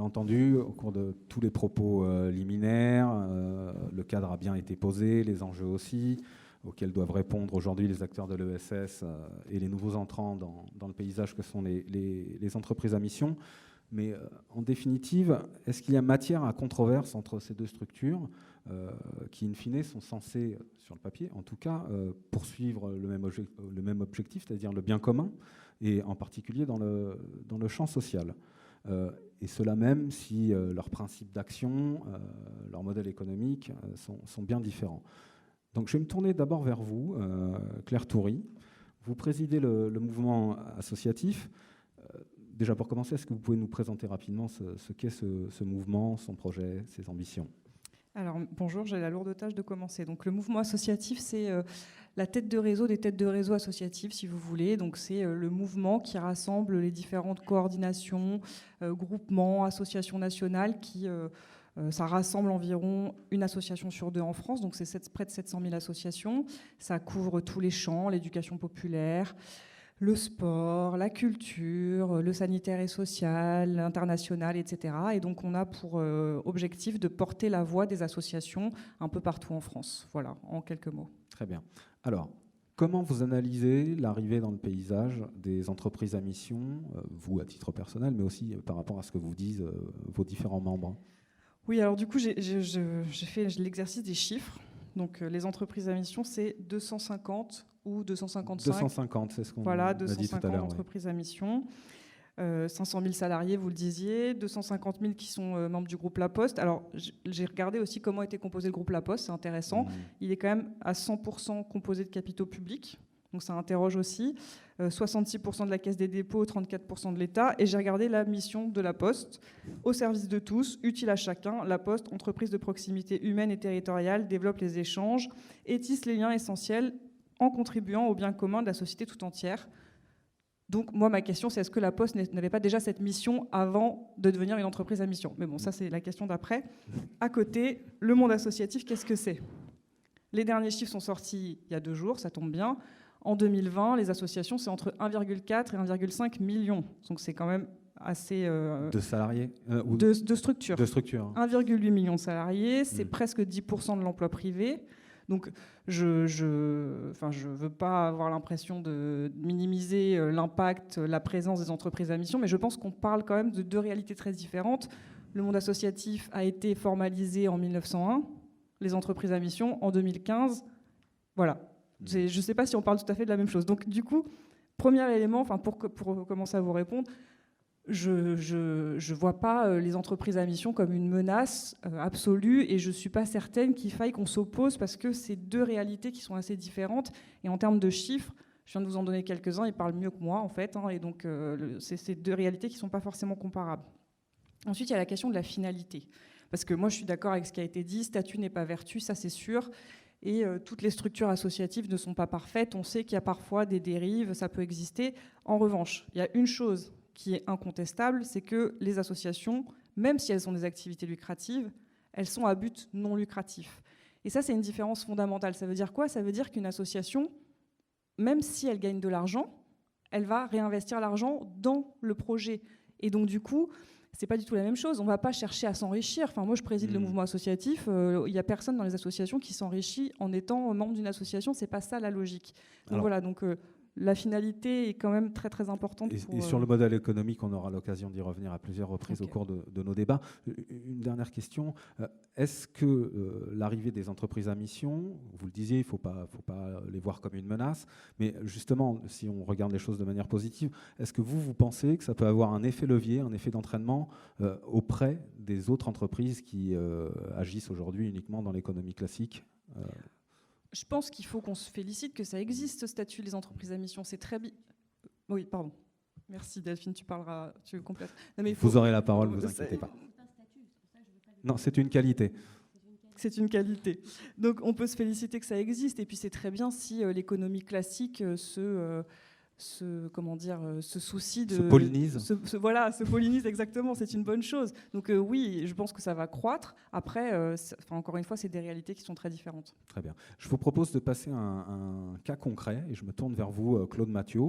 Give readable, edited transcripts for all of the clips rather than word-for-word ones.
entendu au cours de tous les propos liminaires, le cadre a bien été posé, les enjeux aussi, auxquels doivent répondre aujourd'hui les acteurs de l'ESS et les nouveaux entrants dans le paysage que sont les entreprises à mission. Mais en définitive, est-ce qu'il y a matière à controverse entre ces deux structures qui, in fine, sont censées, sur le papier en tout cas, poursuivre le même objectif, c'est-à-dire le bien commun, et en particulier dans le champ social. Et cela même si leurs principes d'action, leurs modèles économiques sont bien différents. Donc je vais me tourner d'abord vers vous, Claire Toury. Vous présidez le mouvement associatif. Déjà pour commencer, est-ce que vous pouvez nous présenter rapidement ce qu'est ce mouvement, son projet, ses ambitions ? Alors bonjour, j'ai la lourde tâche de commencer. Donc le mouvement associatif, c'est la tête de réseau des têtes de réseau associatives, si vous voulez. Donc c'est le mouvement qui rassemble les différentes coordinations, groupements, associations nationales qui... ça rassemble environ une association sur deux en France, donc c'est près de 700 000 associations. Ça couvre tous les champs, l'éducation populaire, le sport, la culture, le sanitaire et social, l'international, etc. Et donc on a pour objectif de porter la voix des associations un peu partout en France. Voilà, en quelques mots. Très bien. Alors, comment vous analysez l'arrivée dans le paysage des entreprises à mission, vous à titre personnel, mais aussi par rapport à ce que vous disent vos différents membres ? Oui, alors du coup, j'ai fait l'exercice des chiffres. Donc les entreprises à mission, c'est 250 ou 255. 250, c'est ce qu'on voilà, a dit tout à 250 l'heure. entreprises à mission. 500 000 salariés, vous le disiez. 250 000 qui sont membres du groupe La Poste. Alors, j'ai regardé aussi comment était composé le groupe La Poste, c'est intéressant. Il est quand même à 100% composé de capitaux publics. Donc ça interroge aussi. 66% de la Caisse des dépôts, 34% de l'État. Et j'ai regardé la mission de La Poste. Au service de tous, utile à chacun, La Poste, entreprise de proximité humaine et territoriale, développe les échanges et tisse les liens essentiels en contribuant au bien commun de la société tout entière. Donc moi, ma question, c'est est-ce que La Poste n'avait pas déjà cette mission avant de devenir une entreprise à mission ? Mais bon, ça, c'est la question d'après. À côté, le monde associatif, qu'est-ce que c'est ? Les derniers chiffres sont sortis il y a 2 jours, ça tombe bien. En 2020, les associations, c'est entre 1,4 et 1,5 million. Donc c'est quand même assez... de salariés de structures. De structures. 1,8 million de salariés, c'est presque 10% de l'emploi privé. Donc je veux pas avoir l'impression de minimiser l'impact, la présence des entreprises à mission, mais je pense qu'on parle quand même de 2 réalités très différentes. Le monde associatif a été formalisé en 1901, les entreprises à mission en 2015. Voilà. Je ne sais pas si on parle tout à fait de la même chose. Donc, du coup, premier élément, pour commencer à vous répondre, je ne vois pas les entreprises à mission comme une menace absolue et je ne suis pas certaine qu'il faille qu'on s'oppose parce que c'est 2 réalités qui sont assez différentes. Et en termes de chiffres, je viens de vous en donner quelques-uns, ils parlent mieux que moi, en fait. Et donc, c'est ces 2 réalités qui ne sont pas forcément comparables. Ensuite, il y a la question de la finalité. Parce que moi, je suis d'accord avec ce qui a été dit, statut n'est pas vertu, ça c'est sûr. Et toutes les structures associatives ne sont pas parfaites. On sait qu'il y a parfois des dérives, ça peut exister. En revanche, il y a une chose qui est incontestable, c'est que les associations, même si elles ont des activités lucratives, elles sont à but non lucratif. Et ça, c'est une différence fondamentale. Ça veut dire quoi ? Ça veut dire qu'une association, même si elle gagne de l'argent, elle va réinvestir l'argent dans le projet. Et donc, du coup, c'est pas du tout la même chose. On va pas chercher à s'enrichir. Enfin, moi, je préside le mouvement associatif. Il y a personne dans les associations qui s'enrichit en étant membre d'une association. C'est pas ça la logique. Donc alors, voilà. Donc la finalité est quand même très très importante. Et sur le modèle économique, on aura l'occasion d'y revenir à plusieurs reprises au cours de nos débats. Une dernière question. Est-ce que l'arrivée des entreprises à mission, vous le disiez, il ne faut pas les voir comme une menace, mais justement, si on regarde les choses de manière positive, est-ce que vous pensez que ça peut avoir un effet levier, un effet d'entraînement auprès des autres entreprises qui agissent aujourd'hui uniquement dans l'économie classique Je pense qu'il faut qu'on se félicite que ça existe, ce statut des entreprises à mission. C'est très bien. Oui, pardon. Merci Delphine, tu parleras, tu complètes. Vous aurez la parole, ne vous inquiétez pas. Non, c'est une qualité. C'est une qualité. Donc on peut se féliciter que ça existe. Et puis c'est très bien si l'économie classique se soucie de... Se pollinise. Se pollinise exactement, c'est une bonne chose. Donc oui, je pense que ça va croître. Après, encore une fois, c'est des réalités qui sont très différentes. Très bien. Je vous propose de passer à un cas concret et je me tourne vers vous, Claude Mathieu.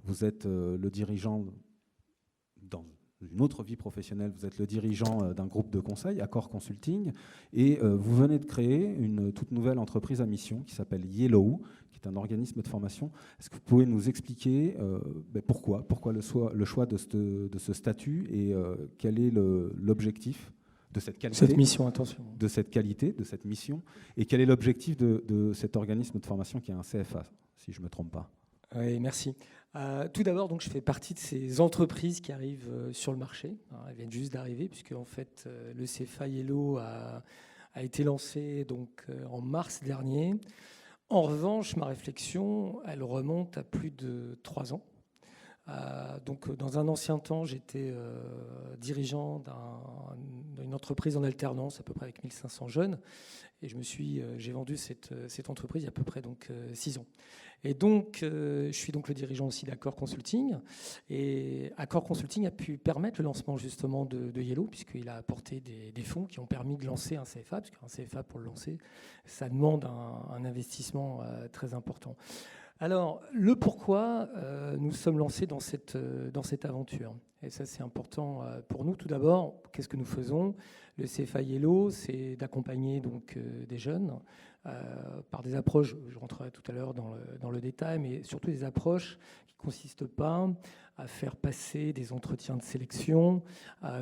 Vous êtes le dirigeant dans une autre vie professionnelle, vous êtes le dirigeant d'un groupe de conseil, Accor Consulting, et vous venez de créer une toute nouvelle entreprise à mission qui s'appelle Yellow, qui est un organisme de formation. Est-ce que vous pouvez nous expliquer pourquoi le choix de ce statut et quel est l'objectif de cette qualité, cette mission, attention. De cette qualité, de cette mission, et quel est l'objectif de cet organisme de formation qui est un CFA, si je ne me trompe pas? Oui, merci. Tout d'abord, donc, je fais partie de ces entreprises qui arrivent sur le marché. Alors, elles viennent juste d'arriver, puisque en fait, le CFA Yellow a été lancé donc, en mars dernier. En revanche, ma réflexion, elle remonte à plus de 3 ans. Donc, dans un ancien temps, j'étais dirigeant d'une entreprise en alternance, à peu près avec 1500 jeunes. Et j'ai vendu cette entreprise il y a à peu près donc, 6 ans. Et donc, je suis donc le dirigeant aussi d'Accor Consulting. Et Accor Consulting a pu permettre le lancement justement de Yellow, puisqu'il a apporté des fonds qui ont permis de lancer un CFA, parce qu'un CFA, pour le lancer, ça demande un investissement très important. Alors, le pourquoi nous sommes lancés dans cette aventure. Et ça, c'est important pour nous. Tout d'abord, qu'est-ce que nous faisons? Le CFA Yellow, c'est d'accompagner donc des jeunes par des approches, je rentrerai tout à l'heure dans le détail, mais surtout des approches qui ne consistent pas à faire passer des entretiens de sélection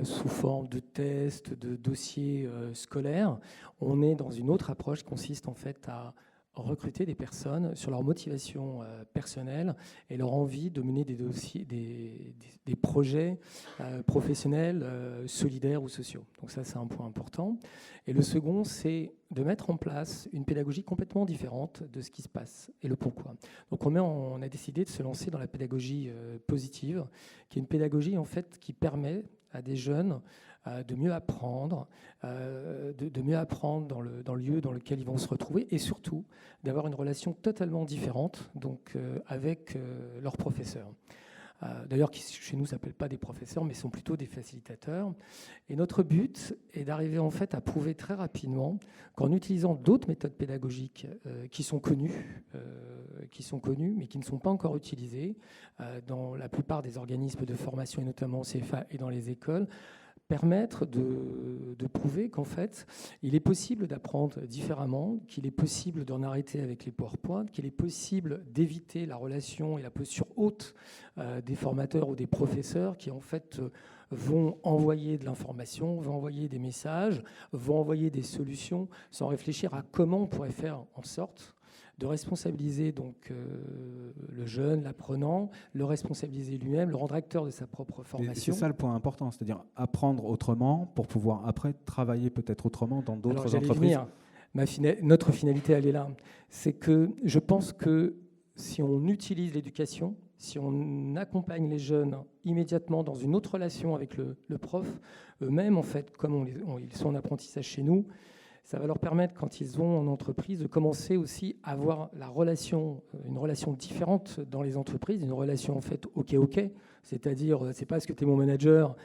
sous forme de tests, de dossiers scolaires. On est dans une autre approche qui consiste en fait à recruter des personnes sur leur motivation personnelle et leur envie de mener des dossiers, des projets professionnels, solidaires ou sociaux. Donc ça, c'est un point important. Et le second, c'est de mettre en place une pédagogie complètement différente de ce qui se passe et le pourquoi. Donc on a décidé de se lancer dans la pédagogie positive, qui est une pédagogie en fait qui permet à des jeunes de mieux apprendre, de mieux apprendre dans le lieu dans lequel ils vont se retrouver et surtout d'avoir une relation totalement différente donc, avec leurs professeurs. D'ailleurs, qui chez nous ne s'appellent pas des professeurs, mais sont plutôt des facilitateurs. Et notre but est d'arriver en fait à prouver très rapidement qu'en utilisant d'autres méthodes pédagogiques qui sont connues, mais qui ne sont pas encore utilisées dans la plupart des organismes de formation, et notamment au CFA et dans les écoles, permettre de prouver qu'en fait, il est possible d'apprendre différemment, qu'il est possible d'en arrêter avec les PowerPoint, qu'il est possible d'éviter la relation et la posture haute des formateurs ou des professeurs qui en fait vont envoyer de l'information, vont envoyer des messages, vont envoyer des solutions sans réfléchir à comment on pourrait faire en sorte de responsabiliser donc le jeune, l'apprenant, le responsabiliser lui-même, le rendre acteur de sa propre formation. C'est ça le point important, c'est-à-dire apprendre autrement pour pouvoir après travailler peut-être autrement dans d'autres entreprises. Notre finalité, elle est là. C'est que je pense que si on utilise l'éducation, si on accompagne les jeunes immédiatement dans une autre relation avec le prof, eux-mêmes, en fait, comme ils sont en apprentissage chez nous, ça va leur permettre, quand ils vont en entreprise, de commencer aussi à avoir une relation différente dans les entreprises, une relation en fait OK, c'est-à-dire c'est pas parce que tu es mon manager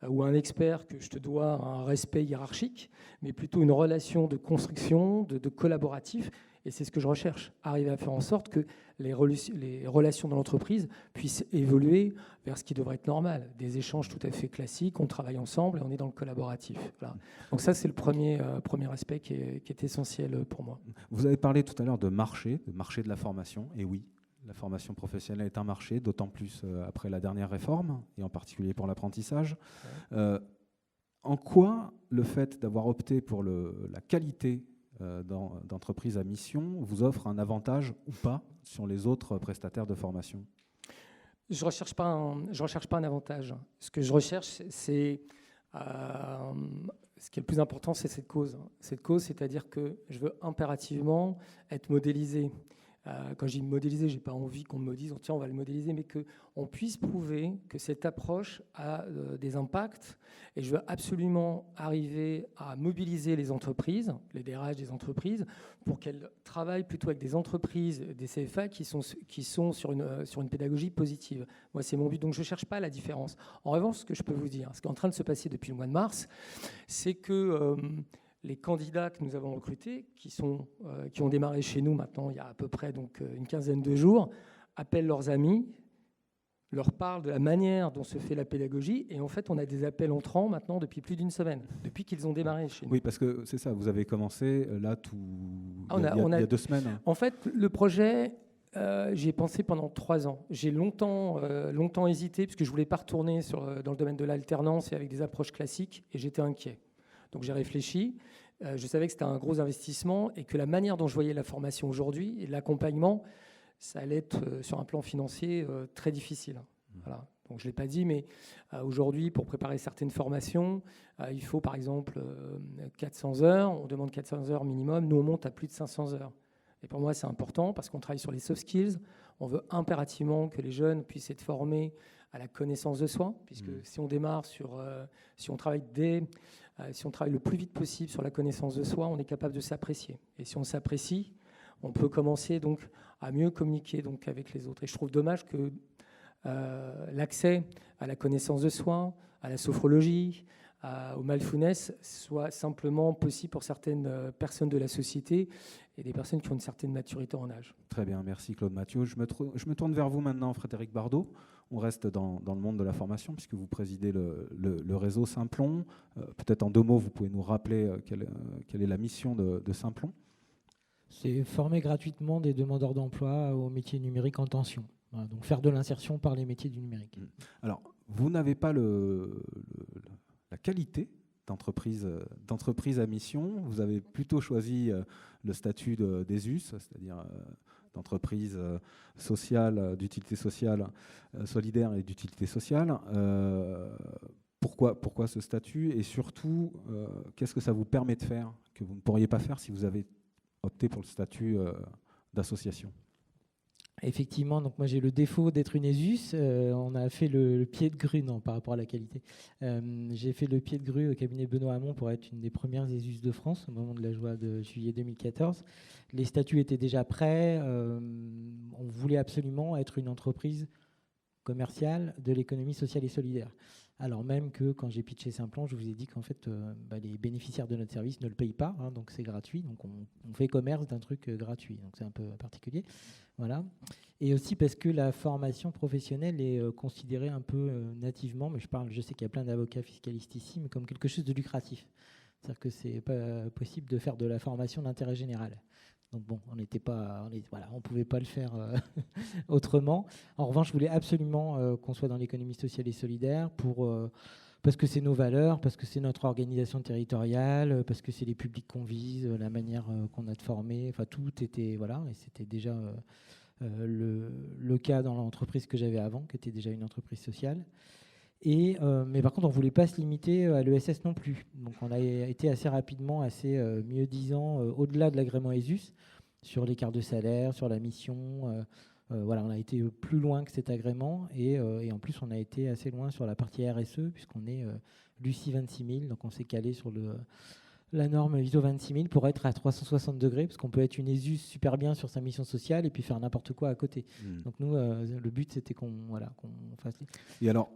ou un expert que je te dois un respect hiérarchique, mais plutôt une relation de construction, de collaboratif. Et c'est ce que je recherche, arriver à faire en sorte que les relations dans l'entreprise puissent évoluer vers ce qui devrait être normal. Des échanges tout à fait classiques, on travaille ensemble et on est dans le collaboratif. Voilà. Donc ça, c'est le premier aspect qui est essentiel pour moi. Vous avez parlé tout à l'heure de marché de la formation. Et oui, la formation professionnelle est un marché, d'autant plus après la dernière réforme, et en particulier pour l'apprentissage. Ouais. En quoi le fait d'avoir opté pour la qualité d'entreprise à mission vous offre un avantage ou pas sur les autres prestataires de formation? Je recherche pas un avantage. Ce que je recherche, c'est ce qui est le plus important, c'est cette cause. Cette cause, c'est-à-dire que je veux impérativement être modélisé. Quand je dis modéliser, je n'ai pas envie qu'on me dise tiens, on va le modéliser, mais qu'on puisse prouver que cette approche a des impacts. Et je veux absolument arriver à mobiliser les entreprises, les DRH des entreprises, pour qu'elles travaillent plutôt avec des entreprises, des CFA qui sont sur une pédagogie positive. Moi, c'est mon but. Donc, je ne cherche pas la différence. En revanche, ce que je peux vous dire, ce qui est en train de se passer depuis le mois de mars, c'est que les candidats que nous avons recrutés, qui ont démarré chez nous maintenant il y a à peu près donc, une quinzaine de jours, appellent leurs amis, leur parle de la manière dont se fait la pédagogie. Et en fait, on a des appels entrants maintenant depuis plus d'une semaine, depuis qu'ils ont démarré chez nous. Oui, parce que c'est ça, vous avez commencé là il y a 2 semaines. En fait, le projet, j'y ai pensé pendant 3 ans. J'ai longtemps hésité, puisque je ne voulais pas retourner dans le domaine de l'alternance et avec des approches classiques, et j'étais inquiet. Donc j'ai réfléchi. Je savais que c'était un gros investissement et que la manière dont je voyais la formation aujourd'hui et l'accompagnement, ça allait être sur un plan financier très difficile. Voilà. Donc je ne l'ai pas dit, mais aujourd'hui, pour préparer certaines formations, il faut par exemple 400 heures. On demande 400 heures minimum. Nous, on monte à plus de 500 heures. Et pour moi, c'est important parce qu'on travaille sur les soft skills. On veut impérativement que les jeunes puissent être formés à la connaissance de soi, puisque si on démarre si on travaille le plus vite possible sur la connaissance de soi, on est capable de s'apprécier. Et si on s'apprécie, on peut commencer donc à mieux communiquer donc avec les autres. Et je trouve dommage que l'accès à la connaissance de soi, à la sophrologie, au mindfulness soit simplement possible pour certaines personnes de la société et des personnes qui ont une certaine maturité en âge. Très bien, merci Claude Mathieu. Je me tourne vers vous maintenant, Frédéric Bardot. On reste dans le monde de la formation puisque vous présidez le réseau Simplon. Peut-être en 2 mots, vous pouvez nous rappeler quelle est la mission de Simplon. C'est former gratuitement des demandeurs d'emploi aux métiers numériques en tension. Voilà, donc faire de l'insertion par les métiers du numérique. Alors, vous n'avez pas la qualité d'entreprise à mission. Vous avez plutôt choisi le statut d'ESUS, c'est-à-dire d'entreprise sociale, d'utilité sociale, solidaire et d'utilité sociale. Pourquoi ce statut? Et surtout, qu'est-ce que ça vous permet de faire que vous ne pourriez pas faire si vous avez opté pour le statut d'association? Effectivement, donc moi j'ai le défaut d'être une ESUS. On a fait le pied de grue, non, par rapport à la qualité. J'ai fait le pied de grue au cabinet Benoît Hamon pour être une des premières ESUS de France au moment de la joie de juillet 2014. Les statuts étaient déjà prêts. On voulait absolument être une entreprise commerciale de l'économie sociale et solidaire. Alors même que quand j'ai pitché Simplon, je vous ai dit qu'en fait, les bénéficiaires de notre service ne le payent pas, donc c'est gratuit. Donc on fait commerce d'un truc gratuit, donc c'est un peu particulier. Voilà. Et aussi parce que la formation professionnelle est considérée un peu nativement, mais je sais qu'il y a plein d'avocats fiscalistes ici, mais comme quelque chose de lucratif. C'est-à-dire que c'est pas possible de faire de la formation d'intérêt général. Donc bon, on pouvait pas le faire autrement. En revanche, je voulais absolument qu'on soit dans l'économie sociale et solidaire parce que c'est nos valeurs, parce que c'est notre organisation territoriale, parce que c'est les publics qu'on vise, la manière qu'on a de former. Enfin, tout était et c'était déjà le cas dans l'entreprise que j'avais avant, qui était déjà une entreprise sociale. Mais par contre, on ne voulait pas se limiter à l'ESS non plus. Donc on a été assez rapidement, mieux-disant, au-delà de l'agrément ESUS, sur l'écart de salaire, sur la mission. On a été plus loin que cet agrément. Et en plus, on a été assez loin sur la partie RSE, puisqu'on est Lucie 26000. Donc on s'est calé sur la norme ISO 26000 pour être à 360 degrés, parce qu'on peut être une ESUS super bien sur sa mission sociale et puis faire n'importe quoi à côté. Donc nous, le but, c'était qu'on fasse... Et alors,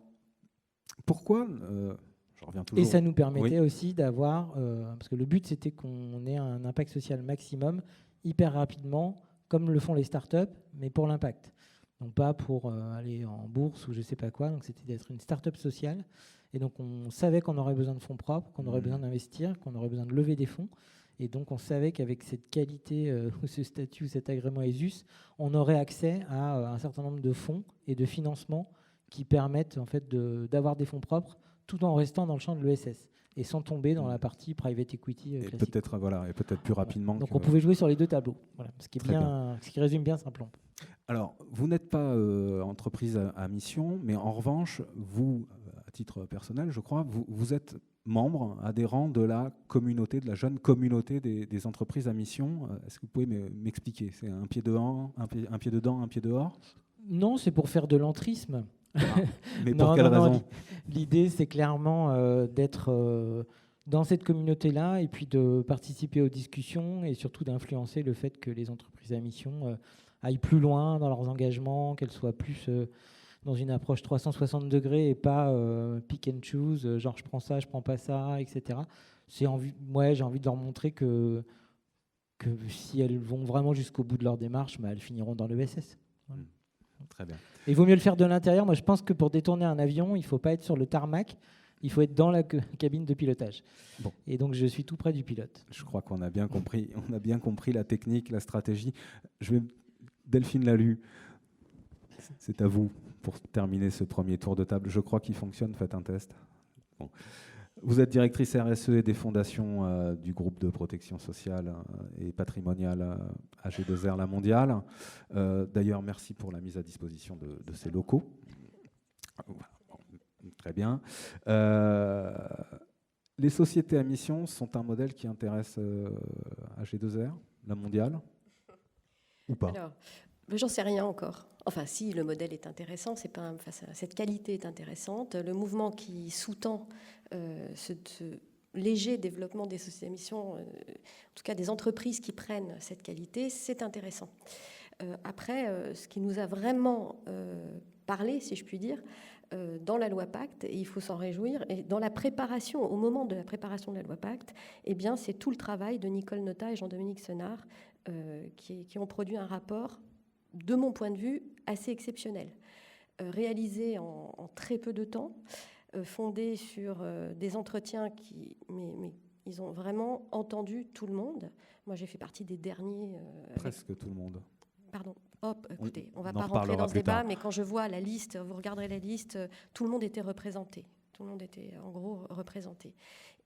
pourquoi je reviens toujours. Et ça nous permettait aussi d'avoir... parce que le but, c'était qu'on ait un impact social maximum, hyper rapidement, comme le font les startups, mais pour l'impact. Donc pas pour aller en bourse ou je ne sais pas quoi. Donc c'était d'être une startup sociale. Et donc on savait qu'on aurait besoin de fonds propres, qu'on aurait besoin d'investir, qu'on aurait besoin de lever des fonds. Et donc on savait qu'avec cette qualité, ou ce statut, ou cet agrément ESUS, on aurait accès à un certain nombre de fonds et de financements qui permettent en fait d'avoir des fonds propres tout en restant dans le champ de l'ESS et sans tomber dans la partie private equity classique. Peut-être plus rapidement. Donc on pouvait jouer sur les 2 tableaux, ce qui résume bien Simplon. Alors, vous n'êtes pas entreprise à mission, mais en revanche, vous, à titre personnel, je crois, vous êtes membre, adhérent de la communauté, de la jeune communauté des entreprises à mission. Est-ce que vous pouvez m'expliquer? C'est un pied dedans, un pied dehors? Non, c'est pour faire de l'entrisme. Mais pour quelle raison? L'idée, c'est clairement d'être dans cette communauté-là et puis de participer aux discussions et surtout d'influencer le fait que les entreprises à mission aillent plus loin dans leurs engagements, qu'elles soient plus dans une approche 360 degrés et pas pick and choose, genre je prends ça, je prends pas ça, etc. J'ai envie de leur montrer que si elles vont vraiment jusqu'au bout de leur démarche, elles finiront dans l'ESS. Voilà. Très bien. Et il vaut mieux le faire de l'intérieur. Moi, je pense que pour détourner un avion, il ne faut pas être sur le tarmac, il faut être dans la cabine de pilotage. Bon. Et donc, je suis tout près du pilote. Je crois qu'on a bien compris la technique, la stratégie. Delphine Lalu, c'est à vous pour terminer ce premier tour de table. Je crois qu'il fonctionne, faites un test. Bon. Vous êtes directrice RSE et des fondations du groupe de protection sociale et patrimoniale AG2R La Mondiale. D'ailleurs, merci pour la mise à disposition de ces locaux. Très bien. Les sociétés à mission sont un modèle qui intéresse AG2R, La Mondiale, ou pas? Alors, j'en sais rien encore. Enfin, si le modèle est intéressant, c'est pas, enfin, cette qualité est intéressante. Le mouvement qui sous-tend ce léger développement des sociétés à mission, en tout cas des entreprises qui prennent cette qualité, c'est intéressant. Après, ce qui nous a vraiment parlé, si je puis dire, dans la loi Pacte, et il faut s'en réjouir, et dans la préparation, au moment de la préparation de la loi Pacte, eh bien, c'est tout le travail de Nicole Notat et Jean-Dominique Senard qui ont produit un rapport, de mon point de vue, assez exceptionnel, réalisé en très peu de temps, fondé sur des entretiens mais ils ont vraiment entendu tout le monde. Moi, j'ai fait partie des derniers... Presque tout le monde. Pardon. Hop, écoutez, on ne va en pas rentrer dans ce plus débat, tard. mais quand je vois la liste, vous regarderez la liste, tout le monde était représenté. Tout le monde était, en gros, représenté.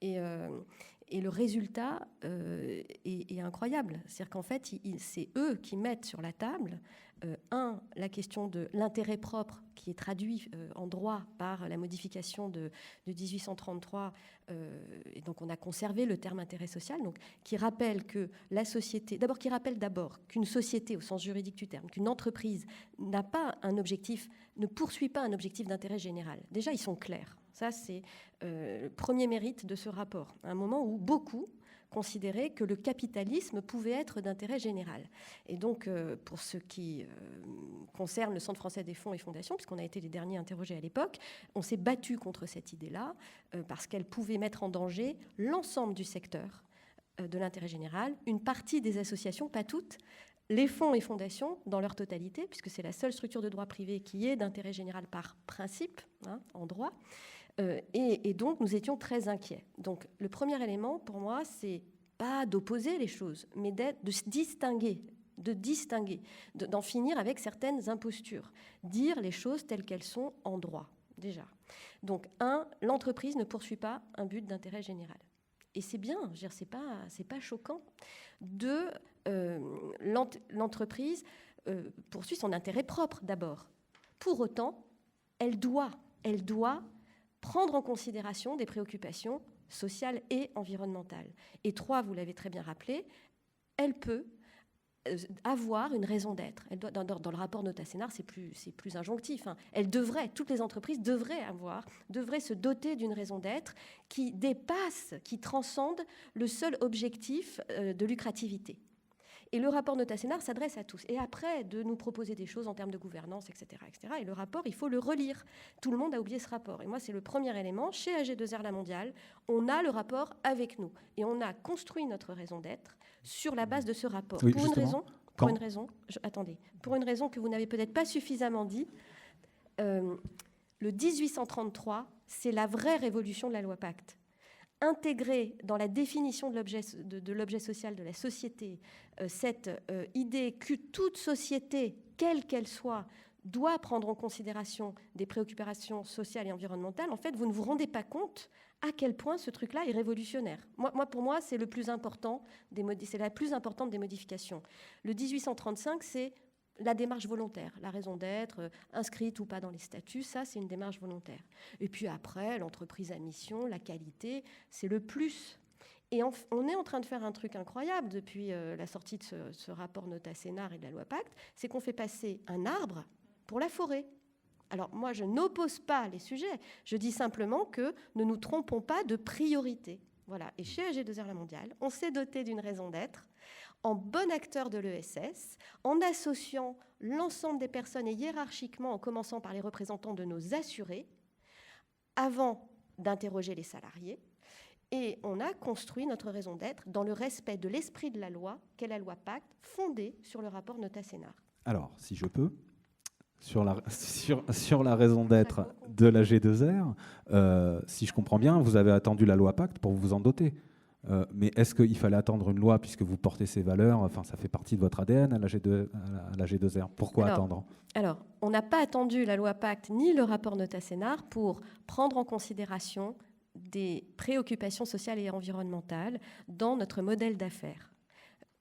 Et le résultat est incroyable. C'est-à-dire qu'en fait, c'est eux qui mettent sur la table, la question de l'intérêt propre, qui est traduit en droit par la modification de 1833, et donc on a conservé le terme intérêt social, donc, qui rappelle que la société, qui rappelle qu'une société, au sens juridique du terme, qu'une entreprise n'a pas un objectif, ne poursuit pas un objectif d'intérêt général. Déjà, ils sont clairs. Ça, c'est le premier mérite de ce rapport. À un moment où beaucoup considéraient que le capitalisme pouvait être d'intérêt général. Et donc, pour ce qui concerne le Centre français des fonds et fondations, puisqu'on a été les derniers interrogés à l'époque, on s'est battu contre cette idée-là parce qu'elle pouvait mettre en danger l'ensemble du secteur de l'intérêt général, une partie des associations, pas toutes, les fonds et fondations dans leur totalité, puisque c'est la seule structure de droit privé qui est d'intérêt général par principe, en droit. Et donc, nous étions très inquiets. Donc, le premier élément, pour moi, c'est pas d'opposer les choses, mais de se distinguer, d'en finir avec certaines impostures, dire les choses telles qu'elles sont en droit, déjà. Donc, l'entreprise ne poursuit pas un but d'intérêt général. Et c'est bien, je veux dire, c'est pas choquant. L'entreprise poursuit son intérêt propre, d'abord. Pour autant, elle doit prendre en considération des préoccupations sociales et environnementales. Et 3, vous l'avez très bien rappelé, elle peut avoir une raison d'être. Elle doit, dans le rapport Notat-Senard, c'est plus injonctif. Toutes les entreprises devraient se doter d'une raison d'être qui dépasse, qui transcende le seul objectif de lucrativité. Et le rapport Notat-Senard s'adresse à tous. Et après, de nous proposer des choses en termes de gouvernance, etc., etc. Et le rapport, il faut le relire. Tout le monde a oublié ce rapport. Et moi, c'est le premier élément. Chez AG2R La Mondiale, on a le rapport avec nous. Et on a construit notre raison d'être sur la base de ce rapport. Oui, pour une raison que vous n'avez peut-être pas suffisamment dit, le 1833, c'est la vraie révolution de la loi Pacte. Intégrer dans la définition de l'objet social de la société cette idée que toute société, quelle qu'elle soit, doit prendre en considération des préoccupations sociales et environnementales, en fait, vous ne vous rendez pas compte à quel point ce truc-là est révolutionnaire. Pour moi, c'est la plus importante des modifications. Le 1835, c'est la démarche volontaire, la raison d'être, inscrite ou pas dans les statuts, ça, c'est une démarche volontaire. Et puis après, l'entreprise à mission, la qualité, c'est le plus. Et on est en train de faire un truc incroyable depuis la sortie de ce rapport Notat-Senard et de la loi Pacte, c'est qu'on fait passer un arbre pour la forêt. Alors moi, je n'oppose pas les sujets, je dis simplement que ne nous trompons pas de priorité. Voilà. Et chez AG2R La Mondiale, on s'est doté d'une raison d'être, en bon acteur de l'ESS, en associant l'ensemble des personnes et hiérarchiquement en commençant par les représentants de nos assurés, avant d'interroger les salariés. Et on a construit notre raison d'être dans le respect de l'esprit de la loi, qu'est la loi Pacte, fondée sur le rapport Notat-Senard. Alors, si je peux, sur la raison d'être de la G2R, si je comprends bien, vous avez attendu la loi Pacte pour vous en doter. Mais est-ce qu'il fallait attendre une loi puisque vous portez ces valeurs, enfin ça fait partie de votre ADN à la G2R. Pourquoi attendre? Alors, on n'a pas attendu la loi Pacte ni le rapport Notat-Sénard pour prendre en considération des préoccupations sociales et environnementales dans notre modèle d'affaires.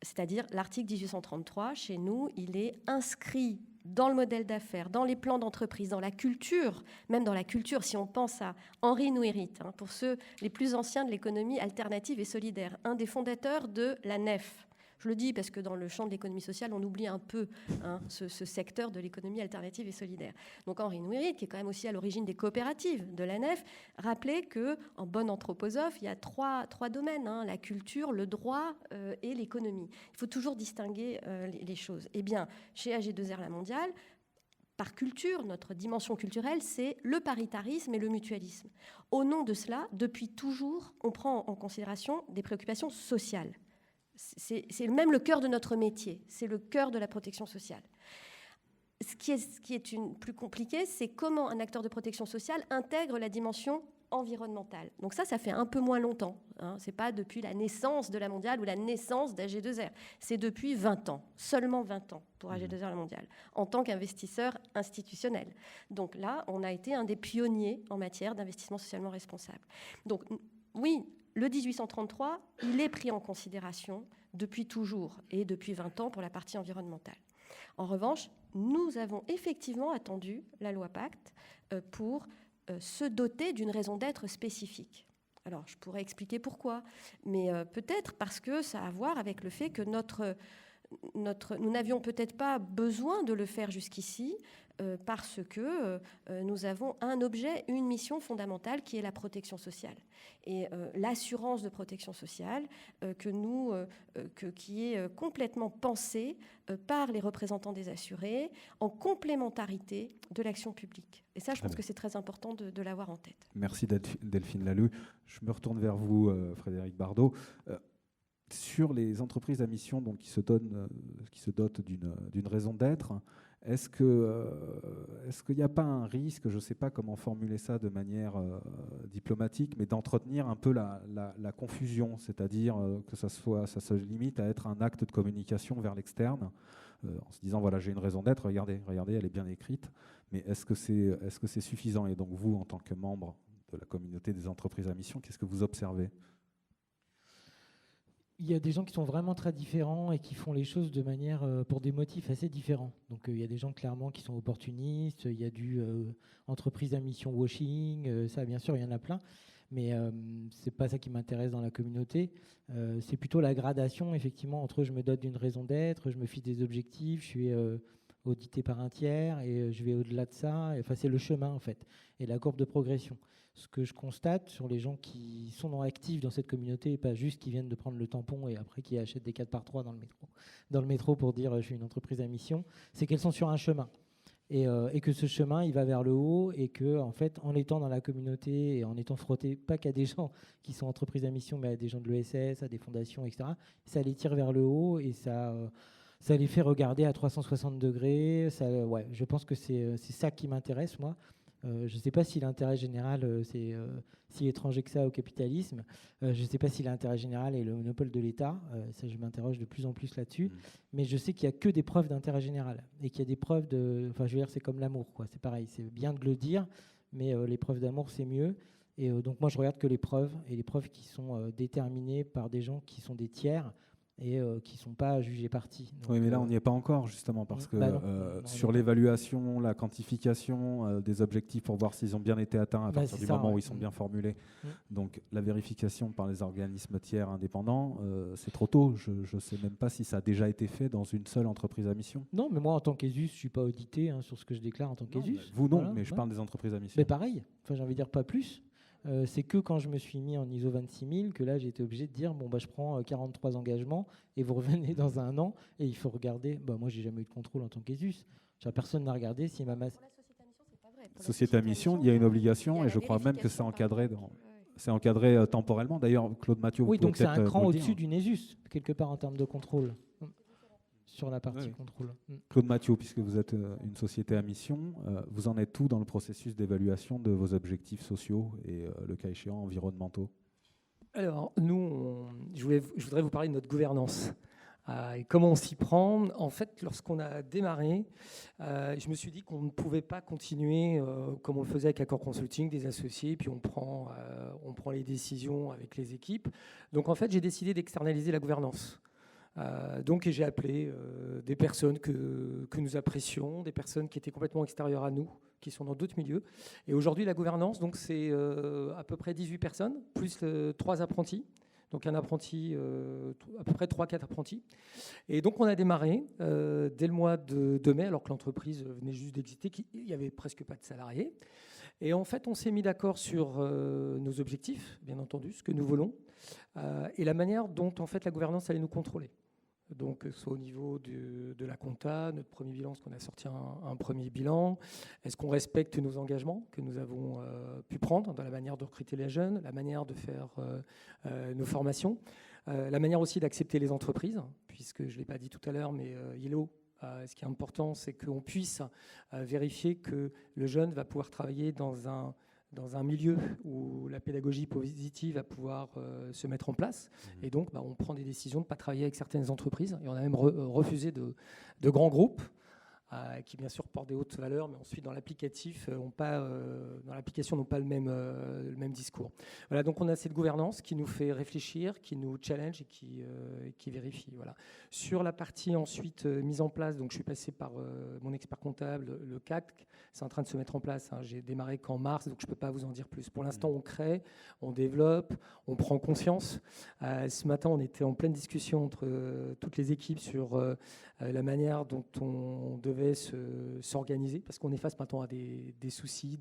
C'est-à-dire l'article 1833, chez nous, il est inscrit dans le modèle d'affaires, dans les plans d'entreprise, dans la culture, même dans la culture, si on pense à Henri Nouérit, pour ceux les plus anciens de l'économie alternative et solidaire, un des fondateurs de la NEF. Je le dis parce que dans le champ de l'économie sociale, on oublie un peu ce secteur de l'économie alternative et solidaire. Donc Henri Nouérit, qui est quand même aussi à l'origine des coopératives de la NEF, rappelait qu'en bon anthroposophe, il y a trois domaines, la culture, le droit et l'économie. Il faut toujours distinguer les choses. Eh bien, chez AG2R La Mondiale, par culture, notre dimension culturelle, c'est le paritarisme et le mutualisme. Au nom de cela, depuis toujours, on prend en considération des préoccupations sociales. C'est même le cœur de notre métier, c'est le cœur de la protection sociale. Ce qui est plus compliqué, c'est comment un acteur de protection sociale intègre la dimension environnementale. Donc ça fait un peu moins longtemps. Ce n'est pas depuis la naissance de la Mondiale ou la naissance d'AG2R. C'est depuis 20 ans, seulement 20 ans pour AG2R La Mondiale, en tant qu'investisseur institutionnel. Donc là, on a été un des pionniers en matière d'investissement socialement responsable. Donc oui, le 1833, il est pris en considération depuis toujours et depuis 20 ans pour la partie environnementale. En revanche, nous avons effectivement attendu la loi Pacte pour se doter d'une raison d'être spécifique. Alors, je pourrais expliquer pourquoi, mais peut-être parce que ça a à voir avec le fait que nous n'avions peut-être pas besoin de le faire jusqu'ici, parce que nous avons un objet, une mission fondamentale qui est la protection sociale. Et l'assurance de protection sociale qui est complètement pensée par les représentants des assurés en complémentarité de l'action publique. Et ça, je pense que c'est très important de l'avoir en tête. Merci Delphine Lalleux. Je me retourne vers vous, Frédéric Bardot. Sur les entreprises à mission donc, qui se dotent d'une raison d'être, est-ce qu'il n'y a pas un risque, je ne sais pas comment formuler ça de manière diplomatique, mais d'entretenir un peu la confusion, c'est-à-dire que ça se limite à être un acte de communication vers l'externe, en se disant voilà, j'ai une raison d'être, regardez, elle est bien écrite, mais est-ce que c'est suffisant? Et donc vous, en tant que membre de la communauté des entreprises à mission, qu'est-ce que vous observez? Il y a des gens qui sont vraiment très différents et qui font les choses de manière pour des motifs assez différents. Donc il y a des gens clairement qui sont opportunistes, il y a du entreprise à mission washing, ça bien sûr il y en a plein, mais c'est pas ça qui m'intéresse dans la communauté. C'est plutôt la gradation effectivement entre je me dote d'une raison d'être, je me fixe des objectifs, je suis audité par un tiers et je vais au-delà de ça. Enfin c'est le chemin en fait et la courbe de progression. Ce que je constate sur les gens qui sont actifs dans cette communauté et pas juste qui viennent de prendre le tampon et après qui achètent des 4x3 dans le métro pour dire je suis une entreprise à mission, c'est qu'elles sont sur un chemin et que ce chemin il va vers le haut et que en fait en étant dans la communauté et en étant frotté pas qu'à des gens qui sont entreprises à mission mais à des gens de l'ESS, à des fondations, etc., ça les tire vers le haut et ça les fait regarder à 360 degrés. Je pense que c'est ça qui m'intéresse moi. Je ne sais pas si l'intérêt général, c'est si étranger que ça au capitalisme. Je ne sais pas si l'intérêt général est le monopole de l'État. Ça, je m'interroge de plus en plus là-dessus. Mais je sais qu'il n'y a que des preuves d'intérêt général. Et qu'il y a des preuves de... Enfin, je veux dire, c'est comme l'amour, quoi. C'est pareil, c'est bien de le dire, mais les preuves d'amour, c'est mieux. Et donc, moi, je regarde que les preuves, et les preuves qui sont déterminées par des gens qui sont des tiers, et qui ne sont pas jugés partis. Donc, oui, mais là, on n'y est pas encore, justement, parce que sur l'évaluation, la quantification des objectifs pour voir s'ils ont bien été atteints à partir du moment où ils sont bien formulés, donc la vérification par les organismes tiers indépendants, c'est trop tôt. Je ne sais même pas si ça a déjà été fait dans une seule entreprise à mission. Non, mais moi, en tant qu'ESUS, je ne suis pas audité sur ce que je déclare en tant qu'ESUS. Vous, non, voilà, mais je parle des entreprises à mission. Mais pareil, j'ai envie de dire pas plus. C'est que quand je me suis mis en ISO 26000 que là j'ai été obligé de dire je prends 43 engagements et vous revenez dans un an et il faut regarder. Moi j'ai jamais eu de contrôle en tant qu'ESUS. Personne n'a regardé si ma masse. Société à mission, il y a une obligation et je crois même que c'est encadré c'est encadré temporellement. D'ailleurs, Claude Mathieu, oui, donc c'est un cran au-dessus d'une ESUS quelque part en termes de contrôle. sur la partie Oui. contrôle. Claude Mathieu, puisque vous êtes une société à mission, vous en êtes où dans le processus d'évaluation de vos objectifs sociaux et, le cas échéant, environnementaux? Alors, nous, je voudrais vous parler de notre gouvernance. Et comment on s'y prend. En fait, lorsqu'on a démarré, je me suis dit qu'on ne pouvait pas continuer comme on le faisait avec Accor Consulting, des associés, puis on prend les décisions avec les équipes. Donc, en fait, j'ai décidé d'externaliser la gouvernance. Donc, j'ai appelé des personnes que nous apprécions, des personnes qui étaient complètement extérieures à nous, qui sont dans d'autres milieux. Et aujourd'hui, la gouvernance, donc, c'est à peu près 18 personnes, plus 3 apprentis. Donc un apprenti, à peu près 3-4 apprentis. Et donc on a démarré dès le mois de mai, alors que l'entreprise venait juste d'exister, il n'y avait presque pas de salariés. Et en fait, on s'est mis d'accord sur nos objectifs, bien entendu, ce que nous voulons, et la manière dont en fait la gouvernance allait nous contrôler. Donc, soit au niveau de la compta, notre premier bilan, parce qu'on a sorti un premier bilan. Est-ce qu'on respecte nos engagements que nous avons pu prendre dans la manière de recruter les jeunes, la manière de faire nos formations, la manière aussi d'accepter les entreprises, puisque je ne l'ai pas dit tout à l'heure, mais Yellow, ce qui est important, c'est qu'on puisse vérifier que le jeune va pouvoir travailler dans un milieu où la pédagogie positive va pouvoir se mettre en place. Et donc, on prend des décisions de ne pas travailler avec certaines entreprises. Et on a même refusé de grands groupes qui, bien sûr, portent des hautes valeurs, mais ensuite, dans l'applicatif, n'ont pas le même discours. Voilà, donc on a cette gouvernance qui nous fait réfléchir, qui nous challenge et qui vérifie. Voilà. Sur la partie ensuite mise en place, donc je suis passé par mon expert comptable, le CAC. C'est en train de se mettre en place. J'ai démarré qu'en mars, donc je ne peux pas vous en dire plus. Pour l'instant, on crée, on développe, on prend conscience. Ce matin, on était en pleine discussion entre toutes les équipes sur la manière dont on devait s'organiser, parce qu'on est face maintenant à des soucis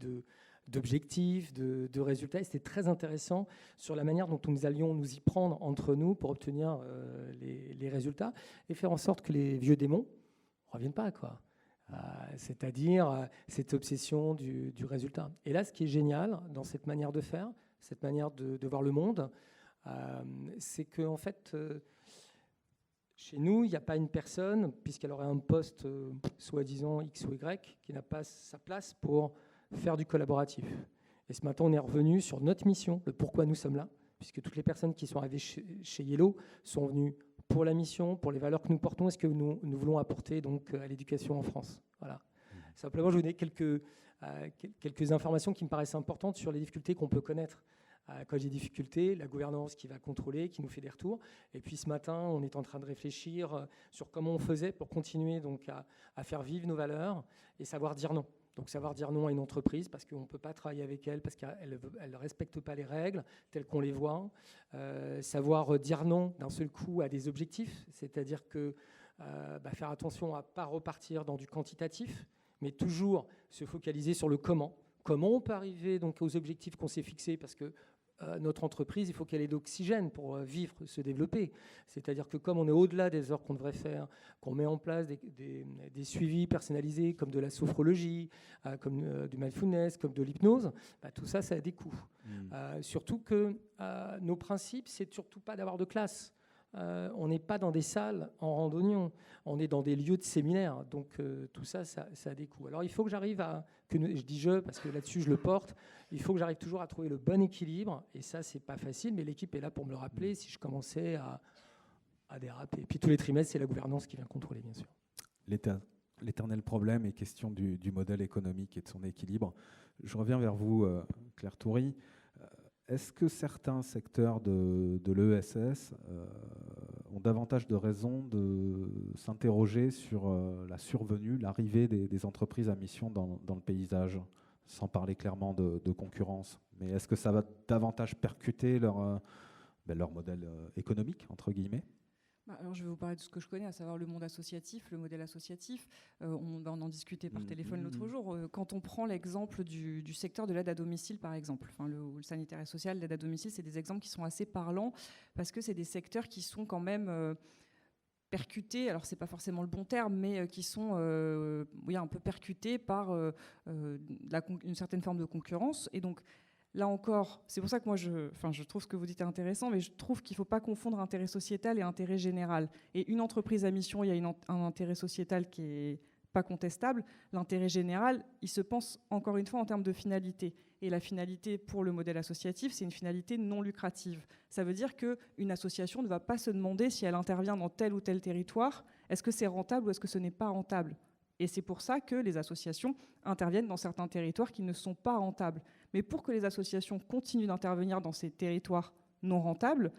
d'objectifs, de résultats. Et c'était très intéressant sur la manière dont nous allions nous y prendre entre nous pour obtenir les résultats et faire en sorte que les vieux démons ne reviennent pas, quoi. C'est-à-dire cette obsession du résultat. Et là, ce qui est génial dans cette manière de faire, cette manière de voir le monde, c'est qu'en fait, chez nous, il n'y a pas une personne, puisqu'elle aurait un poste soi-disant X ou Y, qui n'a pas sa place pour faire du collaboratif. Et ce matin, on est revenu sur notre mission, le pourquoi nous sommes là, puisque toutes les personnes qui sont arrivées chez Yellow sont venues pour la mission, pour les valeurs que nous portons et ce que nous voulons apporter donc, à l'éducation en France. Voilà. Simplement, je vous donne quelques informations qui me paraissent importantes sur les difficultés qu'on peut connaître. Quand j'ai des difficultés, la gouvernance qui va contrôler, qui nous fait des retours. Et puis ce matin, on est en train de réfléchir sur comment on faisait pour continuer donc, à faire vivre nos valeurs et savoir dire non. Donc savoir dire non à une entreprise parce qu'on ne peut pas travailler avec elle, parce qu'elle ne respecte pas les règles telles qu'on les voit. Savoir dire non d'un seul coup à des objectifs, c'est-à-dire que faire attention à ne pas repartir dans du quantitatif, mais toujours se focaliser sur le comment. Comment on peut arriver donc, aux objectifs qu'on s'est fixés, parce que notre entreprise, il faut qu'elle ait d'oxygène pour vivre, se développer. C'est-à-dire que comme on est au-delà des heures qu'on devrait faire, qu'on met en place des suivis personnalisés comme de la sophrologie, comme du mindfulness, comme de l'hypnose, tout ça, ça a des coûts. Surtout que nos principes, c'est surtout pas d'avoir de classe. On n'est pas dans des salles en randonnion, on est dans des lieux de séminaire. Donc tout ça, ça a des coûts. Alors il faut que j'arrive je dis je parce que là-dessus je le porte, il faut que j'arrive toujours à trouver le bon équilibre. Et ça, c'est pas facile, mais l'équipe est là pour me le rappeler si je commençais à déraper. Et puis tous les trimestres, c'est la gouvernance qui vient contrôler, bien sûr. L'éternel problème est question du modèle économique et de son équilibre. Je reviens vers vous, Claire Toury. Est-ce que certains secteurs de l'ESS ont davantage de raisons de s'interroger sur la survenue, l'arrivée des entreprises à mission dans le paysage, sans parler clairement de concurrence? Mais est-ce que ça va davantage percuter leur modèle économique, entre guillemets? Alors, je vais vous parler de ce que je connais, à savoir le monde associatif, le modèle associatif. On en discutait par téléphone l'autre jour. Quand on prend l'exemple du secteur de l'aide à domicile, par exemple, le sanitaire et social, l'aide à domicile, c'est des exemples qui sont assez parlants parce que c'est des secteurs qui sont quand même percutés, alors c'est pas forcément le bon terme, mais qui sont un peu percutés par une certaine forme de concurrence. Et donc, Là encore, c'est pour ça que moi, je trouve ce que vous dites intéressant, mais je trouve qu'il ne faut pas confondre intérêt sociétal et intérêt général. Et une entreprise à mission, il y a un intérêt sociétal qui n'est pas contestable. L'intérêt général, il se pense encore une fois en termes de finalité. Et la finalité pour le modèle associatif, c'est une finalité non lucrative. Ça veut dire qu'une association ne va pas se demander si elle intervient dans tel ou tel territoire, est-ce que c'est rentable ou est-ce que ce n'est pas rentable. Et c'est pour ça que les associations interviennent dans certains territoires qui ne sont pas rentables. Mais pour que les associations continuent d'intervenir dans ces territoires non rentables,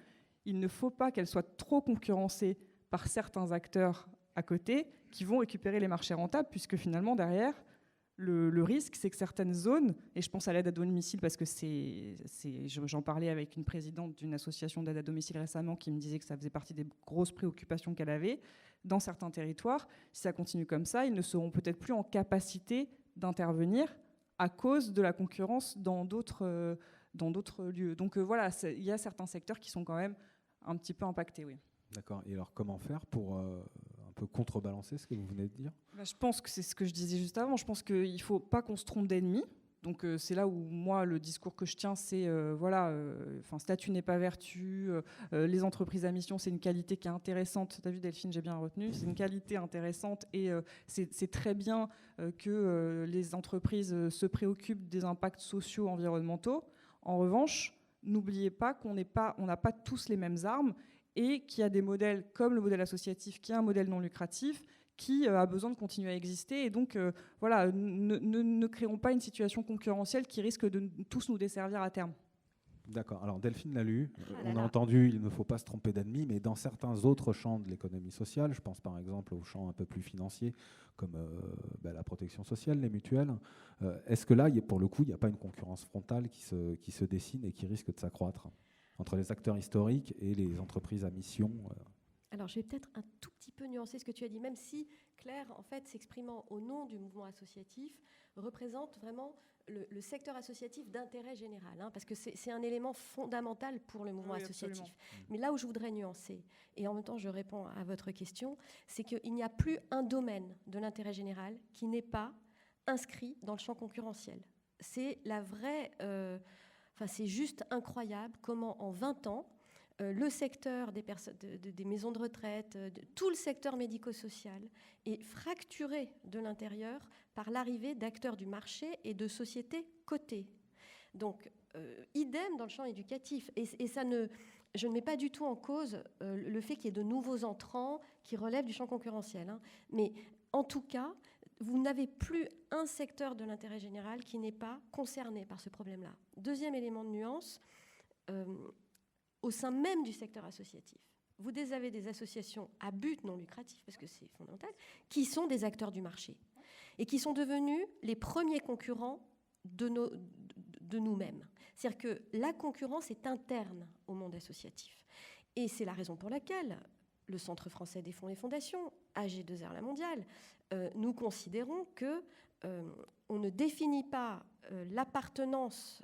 il ne faut pas qu'elles soient trop concurrencées par certains acteurs à côté qui vont récupérer les marchés rentables, puisque finalement, derrière, le risque, c'est que certaines zones, et je pense à l'aide à domicile, parce que j'en parlais avec une présidente d'une association d'aide à domicile récemment qui me disait que ça faisait partie des grosses préoccupations qu'elle avait, dans certains territoires, si ça continue comme ça, ils ne seront peut-être plus en capacité d'intervenir à cause de la concurrence dans d'autres lieux. Donc voilà, il y a certains secteurs qui sont quand même un petit peu impactés, oui. D'accord. Et alors, comment faire pour un peu contrebalancer ce que vous venez de dire ? Je pense que c'est ce que je disais juste avant. Je pense qu'il ne faut pas qu'on se trompe d'ennemi. Donc c'est là où moi, le discours que je tiens, c'est statut n'est pas vertu, les entreprises à mission, c'est une qualité qui est intéressante. Tu as vu Delphine, j'ai bien retenu, c'est une qualité intéressante et c'est très bien que les entreprises se préoccupent des impacts sociaux, environnementaux. En revanche, n'oubliez pas qu'on n'a pas tous les mêmes armes et qu'il y a des modèles comme le modèle associatif qui est un modèle non lucratif qui a besoin de continuer à exister. Et donc, ne créons pas une situation concurrentielle qui risque de tous nous desservir à terme. D'accord. Alors, Delphine l'a lu. On a entendu, il ne faut pas se tromper d'ennemi, mais dans certains autres champs de l'économie sociale, je pense par exemple aux champs un peu plus financiers, comme la protection sociale, les mutuelles, est-ce que là, pour le coup, il n'y a pas une concurrence frontale qui se dessine et qui risque de s'accroître entre les acteurs historiques et les entreprises à mission Alors, je vais peut-être un tout petit peu nuancer ce que tu as dit, même si Claire, en fait, s'exprimant au nom du mouvement associatif, représente vraiment le secteur associatif d'intérêt général, parce que c'est un élément fondamental pour le mouvement associatif. Absolument. Mais là où je voudrais nuancer, et en même temps je réponds à votre question, c'est qu'il n'y a plus un domaine de l'intérêt général qui n'est pas inscrit dans le champ concurrentiel. C'est la vraie... c'est juste incroyable comment en 20 ans, le secteur des maisons de retraite, tout le secteur médico-social est fracturé de l'intérieur par l'arrivée d'acteurs du marché et de sociétés cotées. Donc, idem dans le champ éducatif. Et je ne mets pas du tout en cause le fait qu'il y ait de nouveaux entrants qui relèvent du champ concurrentiel. Mais en tout cas, vous n'avez plus un secteur de l'intérêt général qui n'est pas concerné par ce problème-là. Deuxième élément de nuance, au sein même du secteur associatif, vous avez des associations à but non lucratif, parce que c'est fondamental, qui sont des acteurs du marché et qui sont devenus les premiers concurrents de nous-mêmes. C'est-à-dire que la concurrence est interne au monde associatif. Et c'est la raison pour laquelle le Centre français des fonds et fondations, AG2R La Mondiale, nous considérons qu'on ne définit pas l'appartenance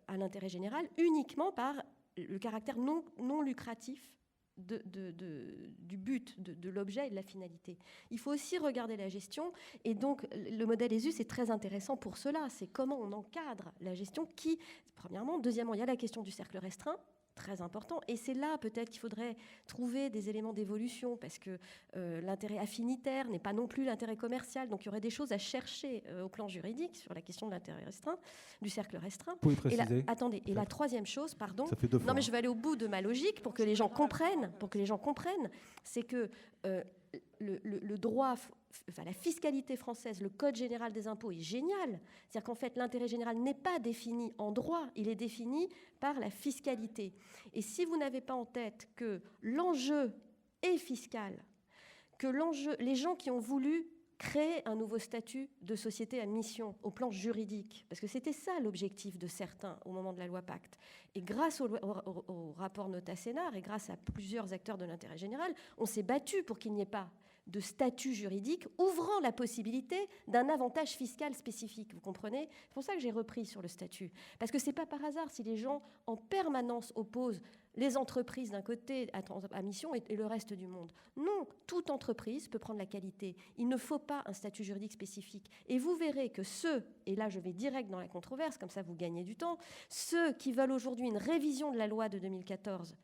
à l'intérêt général uniquement par le caractère non lucratif du but, de l'objet et de la finalité. Il faut aussi regarder la gestion, et donc le modèle ESUS est très intéressant pour cela. C'est comment on encadre la gestion qui, premièrement. Deuxièmement, il y a la question du cercle restreint, très important, et c'est là peut-être qu'il faudrait trouver des éléments d'évolution, parce que l'intérêt affinitaire n'est pas non plus l'intérêt commercial, donc il y aurait des choses à chercher au plan juridique sur la question de l'intérêt restreint, du cercle restreint. Vous pouvez préciser. Et la troisième chose, pardon, ça fait 2 fois. Non mais je vais aller au bout de ma logique pour que les gens comprennent, c'est que le droit, la fiscalité française, le Code général des impôts est génial. C'est-à-dire qu'en fait, l'intérêt général n'est pas défini en droit, il est défini par la fiscalité. Et si vous n'avez pas en tête que l'enjeu est fiscal, que les gens qui ont voulu créer un nouveau statut de société à mission au plan juridique, parce que c'était ça l'objectif de certains au moment de la loi Pacte. Et grâce au rapport Nota-Sénar et grâce à plusieurs acteurs de l'intérêt général, on s'est battu pour qu'il n'y ait pas statut juridique ouvrant la possibilité d'un avantage fiscal spécifique. Vous comprenez ? C'est pour ça que j'ai repris sur le statut. Parce que ce n'est pas par hasard si les gens en permanence opposent les entreprises d'un côté à mission et le reste du monde. Non, toute entreprise peut prendre la qualité. Il ne faut pas un statut juridique spécifique. Et vous verrez que ceux, et là je vais direct dans la controverse, comme ça vous gagnez du temps, ceux qui veulent aujourd'hui une révision de la loi de 2014,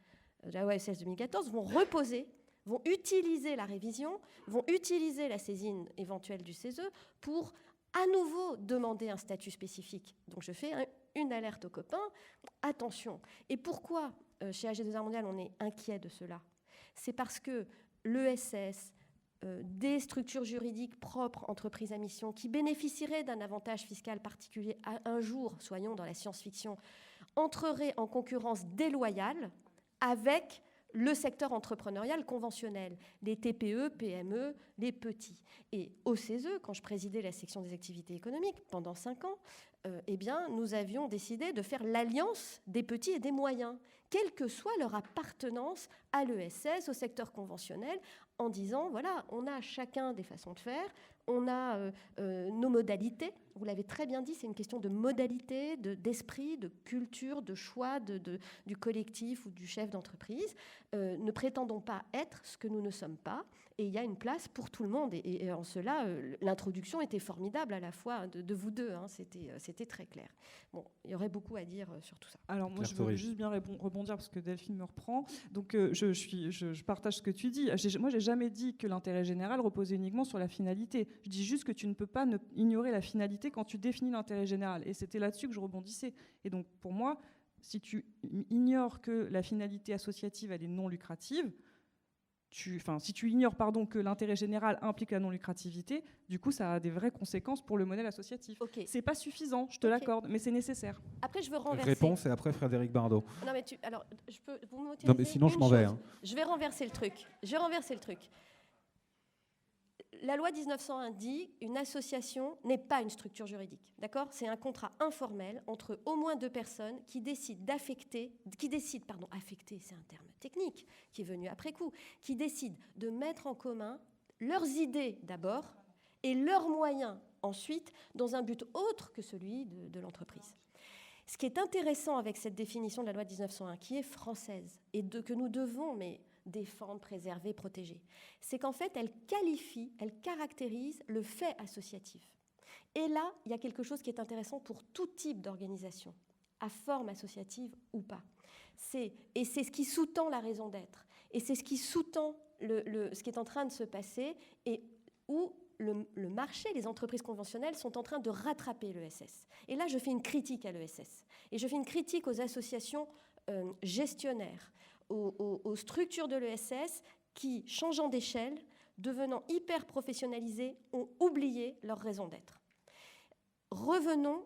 de la loi OSS 2014, vont reposer, vont utiliser la révision, vont utiliser la saisine éventuelle du CESE pour à nouveau demander un statut spécifique. Donc je fais une alerte aux copains, attention. Et pourquoi chez AG2R Mondial on est inquiet de cela ? C'est parce que l'ESS, des structures juridiques propres, entreprises à mission, qui bénéficieraient d'un avantage fiscal particulier un jour, soyons dans la science-fiction, entreraient en concurrence déloyale avec le secteur entrepreneurial conventionnel, les TPE, PME, les petits. Et au CESE, quand je présidais la section des activités économiques pendant 5 ans, eh bien, nous avions décidé de faire l'alliance des petits et des moyens, quelle que soit leur appartenance à l'ESS, au secteur conventionnel, en disant, voilà, on a chacun des façons de faire, on a nos modalités. Vous l'avez très bien dit, c'est une question de modalité, d'esprit, de culture, de choix du collectif ou du chef d'entreprise. Ne prétendons pas être ce que nous ne sommes pas. Et il y a une place pour tout le monde. Et en cela, l'introduction était formidable à la fois de vous deux. Hein, c'était très clair. Bon, il y aurait beaucoup à dire sur tout ça. Alors moi, je veux juste bien rebondir parce que Delphine me reprend. Donc je partage ce que tu dis. Moi, j'ai jamais dit que l'intérêt général reposait uniquement sur la finalité. Je dis juste que tu ne peux pas ignorer la finalité quand tu définis l'intérêt général. Et c'était là-dessus que je rebondissais. Et donc, pour moi, si tu ignores que la finalité associative, elle est non lucrative, si tu ignores que l'intérêt général implique la non-lucrativité, du coup, ça a des vraies conséquences pour le modèle associatif. Okay. C'est pas suffisant, je te l'accorde, mais c'est nécessaire. Après, je veux renverser. Réponse et après Frédéric Bardot. Non, mais alors, vous m'autorisez. Non, mais sinon, je m'en vais. Hein. Je vais renverser le truc. La loi 1901 dit une association n'est pas une structure juridique, d'accord ? C'est un contrat informel entre au moins 2 personnes qui décident affecter, c'est un terme technique qui est venu après coup, qui décident de mettre en commun leurs idées d'abord et leurs moyens ensuite dans un but autre que celui de l'entreprise. Ce qui est intéressant avec cette définition de la loi 1901, qui est française et que nous devons défendre, préserver, protéger, c'est qu'en fait, elle qualifie, elle caractérise le fait associatif. Et là, il y a quelque chose qui est intéressant pour tout type d'organisation, à forme associative ou pas. Et c'est ce qui sous-tend la raison d'être. Et c'est ce qui sous-tend ce qui est en train de se passer et où le marché, les entreprises conventionnelles sont en train de rattraper l'ESS. Et là, je fais une critique à l'ESS. Et je fais une critique aux associations gestionnaires, aux structures de l'ESS qui, changeant d'échelle, devenant hyper professionnalisées, ont oublié leur raison d'être. Revenons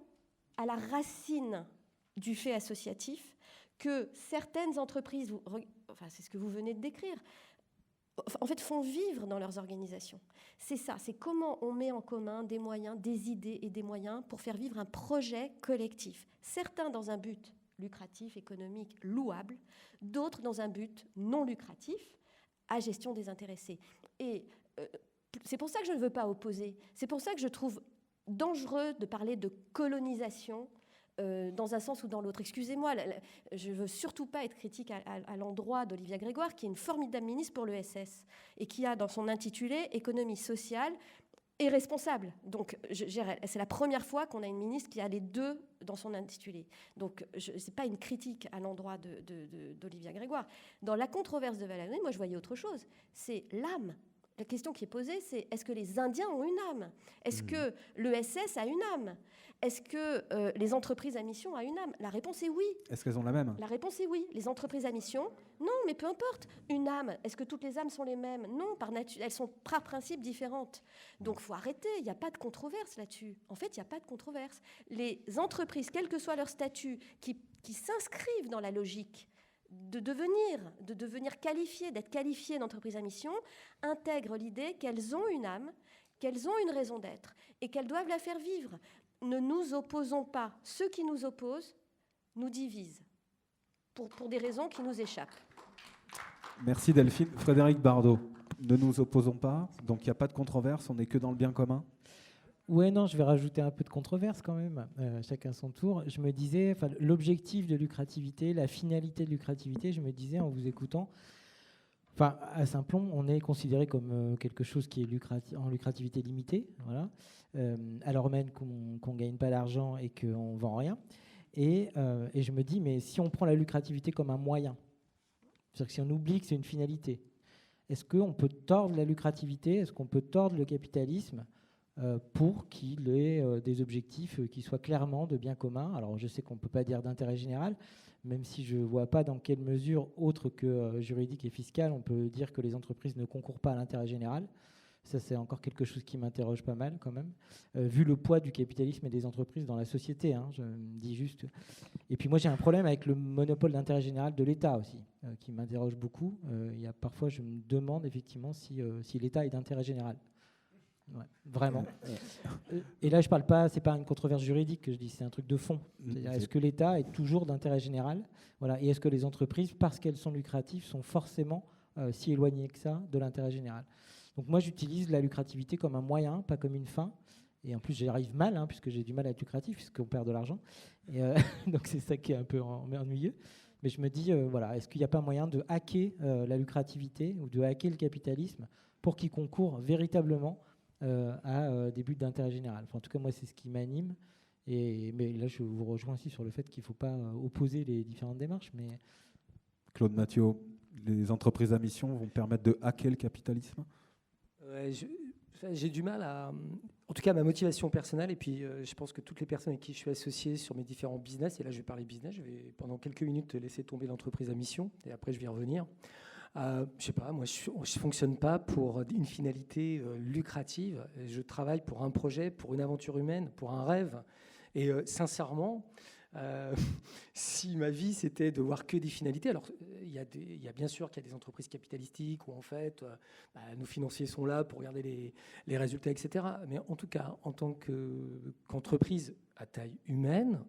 à la racine du fait associatif que certaines entreprises, c'est ce que vous venez de décrire, en fait, font vivre dans leurs organisations. C'est ça, c'est comment on met en commun des moyens, des idées et des moyens pour faire vivre un projet collectif. Certains dans un but lucratif, économique, louable, d'autres dans un but non lucratif, à gestion des intéressés. Et c'est pour ça que je ne veux pas opposer. C'est pour ça que je trouve dangereux de parler de colonisation dans un sens ou dans l'autre. Excusez-moi, je ne veux surtout pas être critique à l'endroit d'Olivia Grégoire, qui est une formidable ministre pour l'ESS et qui a dans son intitulé « Économie sociale » et responsable. Donc, c'est la première fois qu'on a une ministre qui a les deux dans son intitulé. Donc, ce n'est pas une critique à l'endroit d'Olivia Grégoire. Dans la controverse de Valladay, moi, je voyais autre chose. C'est l'âme. La question qui est posée, c'est est-ce que les Indiens ont une âme ? Est-ce que l'ESS a une âme ? Est-ce que les entreprises à mission ont une âme ? La réponse est oui. Est-ce qu'elles ont la même ? La réponse est oui. Les entreprises à mission, non, mais peu importe. Une âme, est-ce que toutes les âmes sont les mêmes ? Non, elles sont par principe différentes. Donc, il faut arrêter. Il n'y a pas de controverse là-dessus. En fait, il n'y a pas de controverse. Les entreprises, quel que soit leur statut, qui s'inscrivent dans la logique de devenir qualifiées, d'être qualifiées d'entreprises à mission, intègrent l'idée qu'elles ont une âme, qu'elles ont une raison d'être et qu'elles doivent la faire vivre. Ne nous opposons pas. Ceux qui nous opposent nous divisent pour des raisons qui nous échappent. Merci Delphine. Frédéric Bardot, ne nous opposons pas, donc il n'y a pas de controverse, on n'est que dans le bien commun. Ouais, non, je vais rajouter un peu de controverse quand même, chacun son tour. Je me disais, l'objectif de lucrativité, la finalité de lucrativité, je me disais en vous écoutant, à Simplon, on est considéré comme quelque chose qui est en lucrativité limitée, voilà, alors même qu'on ne gagne pas d'argent et qu'on ne vend rien. Et je me dis, mais si on prend la lucrativité comme un moyen, c'est-à-dire que si on oublie que c'est une finalité, est-ce qu'on peut tordre la lucrativité, est-ce qu'on peut tordre le capitalisme pour qu'il ait des objectifs qui soient clairement de bien commun? Alors je sais qu'on ne peut pas dire d'intérêt général, même si je ne vois pas dans quelle mesure, autre que juridique et fiscale, on peut dire que les entreprises ne concourent pas à l'intérêt général. Ça, c'est encore quelque chose qui m'interroge pas mal quand même, vu le poids du capitalisme et des entreprises dans la société, hein, je me dis juste. Et puis moi, j'ai un problème avec le monopole d'intérêt général de l'État aussi, qui m'interroge beaucoup. Parfois, je me demande effectivement si l'État est d'intérêt général. Ouais, vraiment. Et là, je parle pas, c'est pas une controverse juridique que je dis, c'est un truc de fond. C'est-à-dire, est-ce que l'État est toujours d'intérêt général, voilà, et est-ce que les entreprises, parce qu'elles sont lucratives, sont forcément si éloignées que ça de l'intérêt général? Donc moi, j'utilise la lucrativité comme un moyen, pas comme une fin. Et en plus, j'y arrive mal, hein, puisque j'ai du mal à être lucratif, puisqu'on perd de l'argent. Et donc c'est ça qui est un peu ennuyeux. Mais je me dis, voilà, est-ce qu'il n'y a pas moyen de hacker la lucrativité ou de hacker le capitalisme pour qu'il concourt véritablement à des buts d'intérêt général? En tout cas, moi, c'est ce qui m'anime. Mais là, je vous rejoins aussi sur le fait qu'il ne faut pas opposer les différentes démarches. Mais... Claude Mathieu, les entreprises à mission vont permettre de hacker le capitalisme? J'ai du mal à... En tout cas, ma motivation personnelle, et puis je pense que toutes les personnes avec qui je suis associé sur mes différents business, et là, je vais parler business, je vais pendant quelques minutes laisser tomber l'entreprise à mission, et après, je vais y revenir. Je sais pas, moi je fonctionne pas pour une finalité lucrative. Je travaille pour un projet, pour une aventure humaine, pour un rêve. Et sincèrement, si ma vie c'était de voir que des finalités, alors il y a bien sûr qu'il y a des entreprises capitalistiques où en fait nos financiers sont là pour regarder les résultats, etc. Mais en tout cas, en tant qu'entreprise à taille humaine,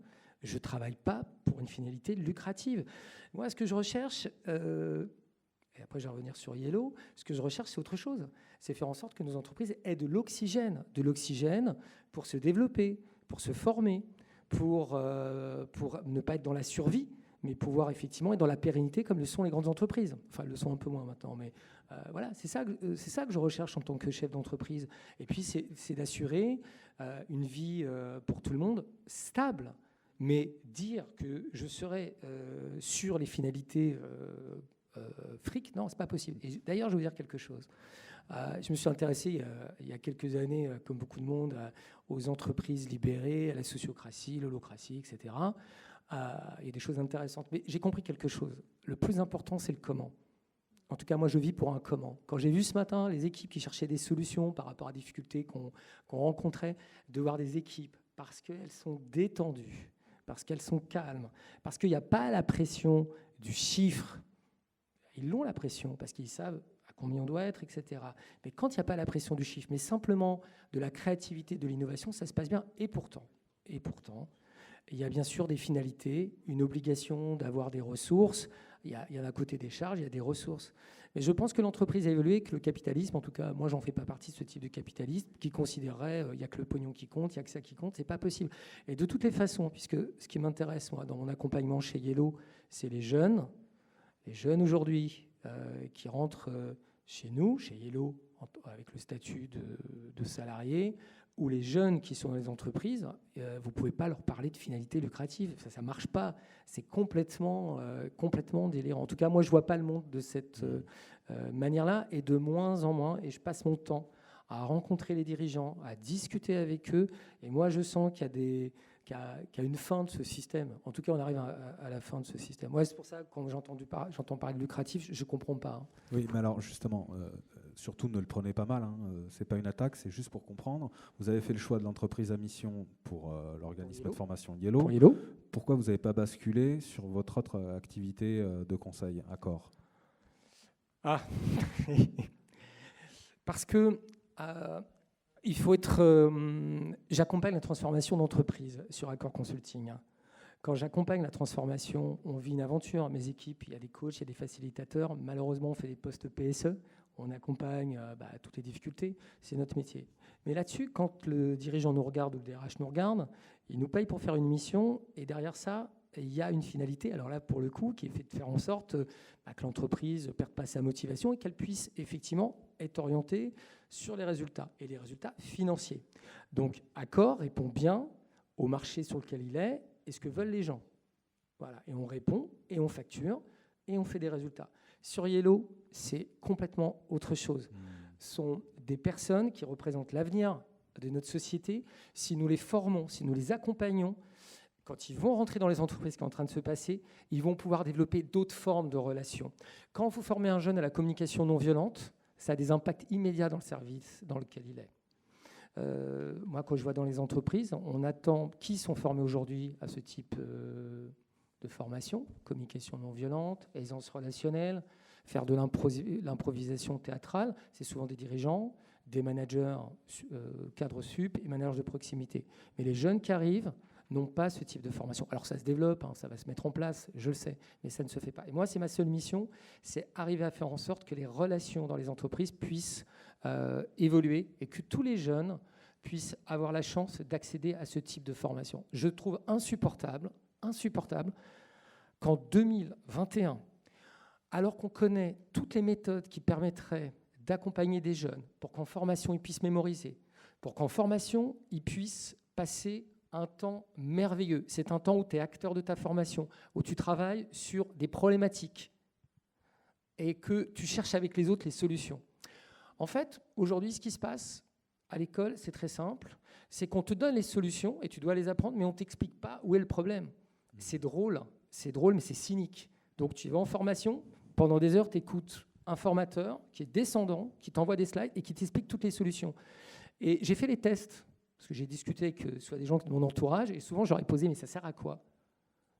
je travaille pas pour une finalité lucrative. Moi, ce que je recherche... et après, je vais revenir sur Yellow. Ce que je recherche, c'est autre chose. C'est faire en sorte que nos entreprises aient de l'oxygène pour se développer, pour se former, pour ne pas être dans la survie, mais pouvoir effectivement être dans la pérennité comme le sont les grandes entreprises. Enfin, elles le sont un peu moins maintenant, mais voilà, c'est ça que je recherche en tant que chef d'entreprise. Et puis, c'est d'assurer une vie pour tout le monde stable. Mais dire que je serai sur les finalités... fric, non, c'est pas possible. Et d'ailleurs, je vais vous dire quelque chose. Je me suis intéressé il y a quelques années, comme beaucoup de monde, aux entreprises libérées, à la sociocratie, l'holocratie, etc. Il y a des choses intéressantes. Mais j'ai compris quelque chose. Le plus important, c'est le comment. En tout cas, moi, je vis pour un comment. Quand j'ai vu ce matin les équipes qui cherchaient des solutions par rapport à des difficultés qu'on rencontrait, de voir des équipes, parce qu'elles sont détendues, parce qu'elles sont calmes, parce qu'il n'y a pas la pression du chiffre. Ils ont la pression parce qu'ils savent à combien on doit être, etc. Mais quand il n'y a pas la pression du chiffre, mais simplement de la créativité, de l'innovation, ça se passe bien. Et pourtant, il y a bien sûr des finalités, une obligation d'avoir des ressources. Il y a à côté des charges, il y a des ressources. Mais je pense que l'entreprise a évolué, que le capitalisme, en tout cas, moi, j'en fais pas partie de ce type de capitalisme qui considérerait il n'y a que le pognon qui compte, il n'y a que ça qui compte. C'est pas possible. Et de toutes les façons, puisque ce qui m'intéresse, moi, dans mon accompagnement chez Yellow, c'est les jeunes. Les jeunes aujourd'hui qui rentrent chez nous, chez Yellow, avec le statut de salarié, ou les jeunes qui sont dans les entreprises, vous ne pouvez pas leur parler de finalité lucrative. Ça ne marche pas. C'est complètement délirant. En tout cas, moi, je ne vois pas le monde de cette manière-là, et de moins en moins. Et je passe mon temps à rencontrer les dirigeants, à discuter avec eux. Et moi, je sens qu'il y a une fin de ce système. En tout cas, on arrive à la fin de ce système. Ouais, c'est pour ça que quand j'entends parler de lucratif, je ne comprends pas. Hein. Oui, mais alors justement, surtout ne le prenez pas mal. Hein, ce n'est pas une attaque, c'est juste pour comprendre. Vous avez fait le choix de l'entreprise à mission pour l'organisme de formation Yellow. Pour Yellow. Pourquoi vous n'avez pas basculé sur votre autre activité de conseil, Accor? Parce que... il faut être... j'accompagne la transformation d'entreprise sur Accor Consulting. Quand j'accompagne la transformation, on vit une aventure. Mes équipes, il y a des coachs, il y a des facilitateurs. Malheureusement, on fait des postes PSE. on accompagne toutes les difficultés, c'est notre métier. Mais là-dessus, quand le dirigeant nous regarde ou le DRH nous regarde, il nous paye pour faire une mission, et derrière ça, il y a une finalité, alors là, pour le coup, qui est fait de faire en sorte que l'entreprise ne perde pas sa motivation et qu'elle puisse effectivement être orientée sur les résultats, et les résultats financiers. Donc, Accor répond bien au marché sur lequel il est et ce que veulent les gens. Voilà, et on répond, et on facture, et on fait des résultats. Sur Yellow, c'est complètement autre chose. Ce sont des personnes qui représentent l'avenir de notre société. Si nous les formons, si nous les accompagnons, quand ils vont rentrer dans les entreprises qui sont en train de se passer, ils vont pouvoir développer d'autres formes de relations. Quand vous formez un jeune à la communication non violente, ça a des impacts immédiats dans le service dans lequel il est. Moi, quand je vois dans les entreprises, on attend qui sont formés aujourd'hui à ce type de formation, communication non violente, aisance relationnelle, faire de l'improvisation théâtrale, c'est souvent des dirigeants, des managers cadres sup et managers de proximité. Mais les jeunes qui arrivent n'ont pas ce type de formation. Alors ça se développe, ça va se mettre en place, je le sais, mais ça ne se fait pas. Et moi, c'est ma seule mission, c'est arriver à faire en sorte que les relations dans les entreprises puissent évoluer et que tous les jeunes puissent avoir la chance d'accéder à ce type de formation. Je trouve insupportable qu'en 2021, alors qu'on connaît toutes les méthodes qui permettraient d'accompagner des jeunes pour qu'en formation, ils puissent mémoriser, pour qu'en formation, ils puissent passer un temps merveilleux. C'est un temps où tu es acteur de ta formation, où tu travailles sur des problématiques et que tu cherches avec les autres les solutions. En fait, aujourd'hui, ce qui se passe à l'école, c'est très simple. C'est qu'on te donne les solutions et tu dois les apprendre, mais on ne t'explique pas où est le problème. C'est drôle, mais c'est cynique. Donc tu vas en formation, pendant des heures, tu écoutes un formateur qui est descendant, qui t'envoie des slides et qui t'explique toutes les solutions. Et j'ai fait les tests, parce que j'ai discuté avec soit des gens de mon entourage, et souvent j'aurais posé, mais ça sert à quoi?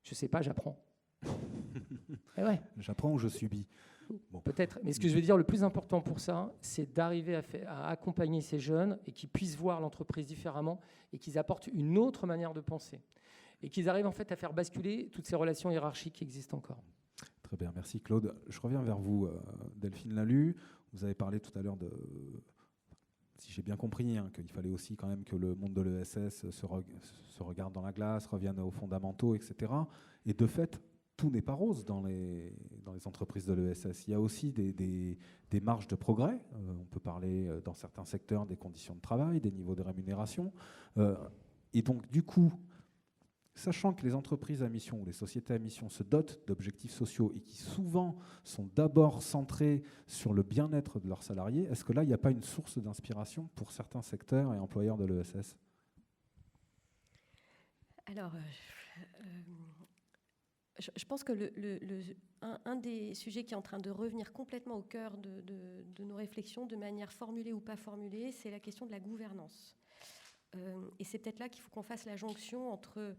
Je ne sais pas, j'apprends. Et ouais. J'apprends ou je subis? Bon. Peut-être, mais ce que je veux dire, le plus important pour ça, c'est d'arriver à accompagner ces jeunes et qu'ils puissent voir l'entreprise différemment et qu'ils apportent une autre manière de penser. Et qu'ils arrivent en fait à faire basculer toutes ces relations hiérarchiques qui existent encore. Très bien, merci Claude. Je reviens vers vous, Delphine Lalu. Vous avez parlé tout à l'heure de, si j'ai bien compris, qu'il fallait aussi quand même que le monde de l'ESS se regarde dans la glace, revienne aux fondamentaux, etc. Et de fait, tout n'est pas rose dans les entreprises de l'ESS. Il y a aussi des marges de progrès. On peut parler dans certains secteurs des conditions de travail, des niveaux de rémunération. Et donc, du coup, sachant que les entreprises à mission ou les sociétés à mission se dotent d'objectifs sociaux et qui souvent sont d'abord centrés sur le bien-être de leurs salariés, est-ce que là, il n'y a pas une source d'inspiration pour certains secteurs et employeurs de l'ESS? Alors, je pense que un des sujets qui est en train de revenir complètement au cœur de nos réflexions, de manière formulée ou pas formulée, c'est la question de la gouvernance. Et c'est peut-être là qu'il faut qu'on fasse la jonction entre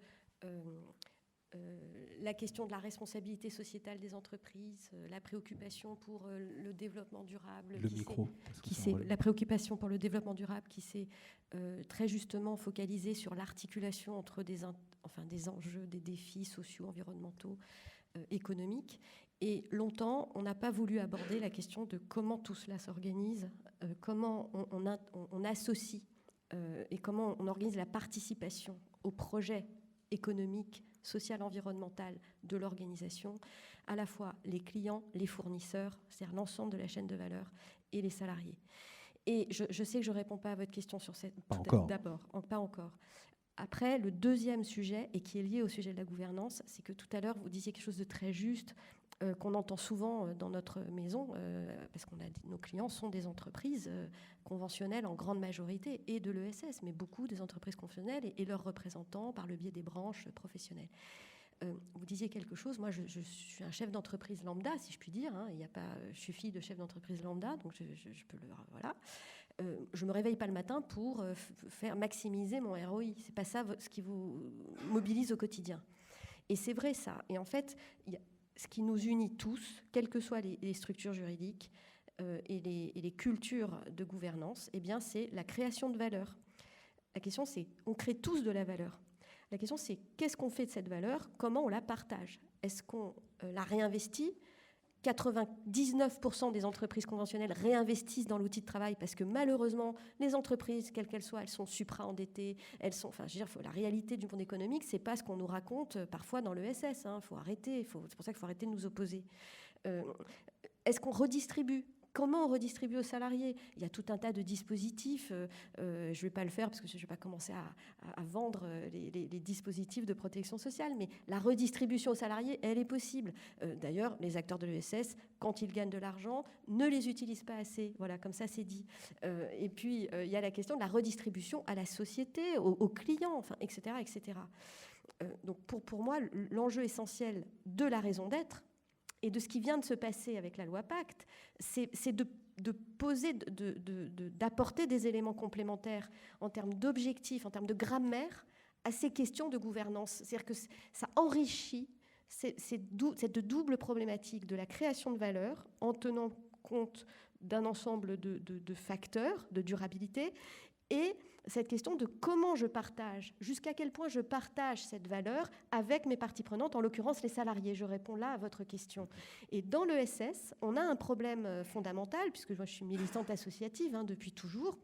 la question de la responsabilité sociétale des entreprises, la préoccupation pour le développement durable, la préoccupation pour le développement durable qui s'est très justement focalisée sur l'articulation entre des enjeux, des défis sociaux, environnementaux, économiques. Et longtemps, on n'a pas voulu aborder la question de comment tout cela s'organise, comment on associe et comment on organise la participation au projet économique, social, environnemental de l'organisation, à la fois les clients, les fournisseurs, c'est-à-dire l'ensemble de la chaîne de valeur, et les salariés. Et je sais que je ne réponds pas à votre question sur cette... Pas encore. D'abord, pas encore. Après, le deuxième sujet, et qui est lié au sujet de la gouvernance, c'est que tout à l'heure, vous disiez quelque chose de très juste, qu'on entend souvent dans notre maison, parce que nos clients sont des entreprises conventionnelles en grande majorité, et de l'ESS, mais beaucoup des entreprises conventionnelles et leurs représentants par le biais des branches professionnelles. Vous disiez quelque chose, moi je suis un chef d'entreprise lambda, si je puis dire, je suis fille de chef d'entreprise lambda, donc je peux le... Voilà. Je ne me réveille pas le matin pour faire maximiser mon ROI. Ce n'est pas ça ce qui vous mobilise au quotidien. Et c'est vrai ça. Et en fait, ce qui nous unit tous, quelles que soient les structures juridiques et les cultures de gouvernance, eh bien, c'est la création de valeur. La question, c'est, on crée tous de la valeur. La question, c'est qu'est-ce qu'on fait de cette valeur? Comment on la partage? Est-ce qu'on la réinvestit? 99% des entreprises conventionnelles réinvestissent dans l'outil de travail parce que malheureusement, les entreprises, quelles qu'elles soient, elles sont supra-endettées. Elles sont, enfin, je veux dire, la réalité du monde économique, c'est pas ce qu'on nous raconte parfois dans l'ESS. Faut arrêter. C'est pour ça qu'il faut arrêter de nous opposer. Est-ce qu'on redistribue ? Comment on redistribue aux salariés ? Il y a tout un tas de dispositifs. Je ne vais pas le faire parce que je ne vais pas commencer à vendre les dispositifs de protection sociale, mais la redistribution aux salariés, elle est possible. D'ailleurs, les acteurs de l'ESS, quand ils gagnent de l'argent, ne les utilisent pas assez. Voilà, comme ça, c'est dit. Et puis, il y a la question de la redistribution à la société, aux clients, enfin, etc., etc. Donc, pour moi, l'enjeu essentiel de la raison d'être, et de ce qui vient de se passer avec la loi Pacte, c'est de poser, d'apporter des éléments complémentaires en termes d'objectifs, en termes de grammaire à ces questions de gouvernance. C'est-à-dire que ça enrichit cette double problématique de la création de valeur en tenant compte d'un ensemble de facteurs de durabilité et cette question de comment je partage, jusqu'à quel point je partage cette valeur avec mes parties prenantes, en l'occurrence les salariés. Je réponds là à votre question. Et dans l'ESS, on a un problème fondamental, puisque moi je suis militante associative depuis toujours,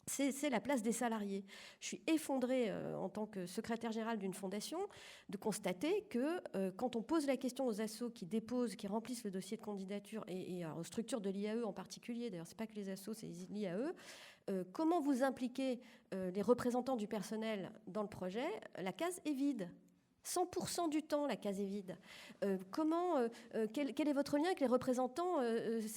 c'est la place des salariés. Je suis effondrée en tant que secrétaire générale d'une fondation de constater que quand on pose la question aux assos qui déposent, qui remplissent le dossier de candidature et aux structures de l'IAE en particulier, d'ailleurs c'est pas que les assos, c'est l'IAE, comment vous impliquez les représentants du personnel dans le projet, la case est vide. 100% du temps, la case est vide. Quel est votre lien avec les représentants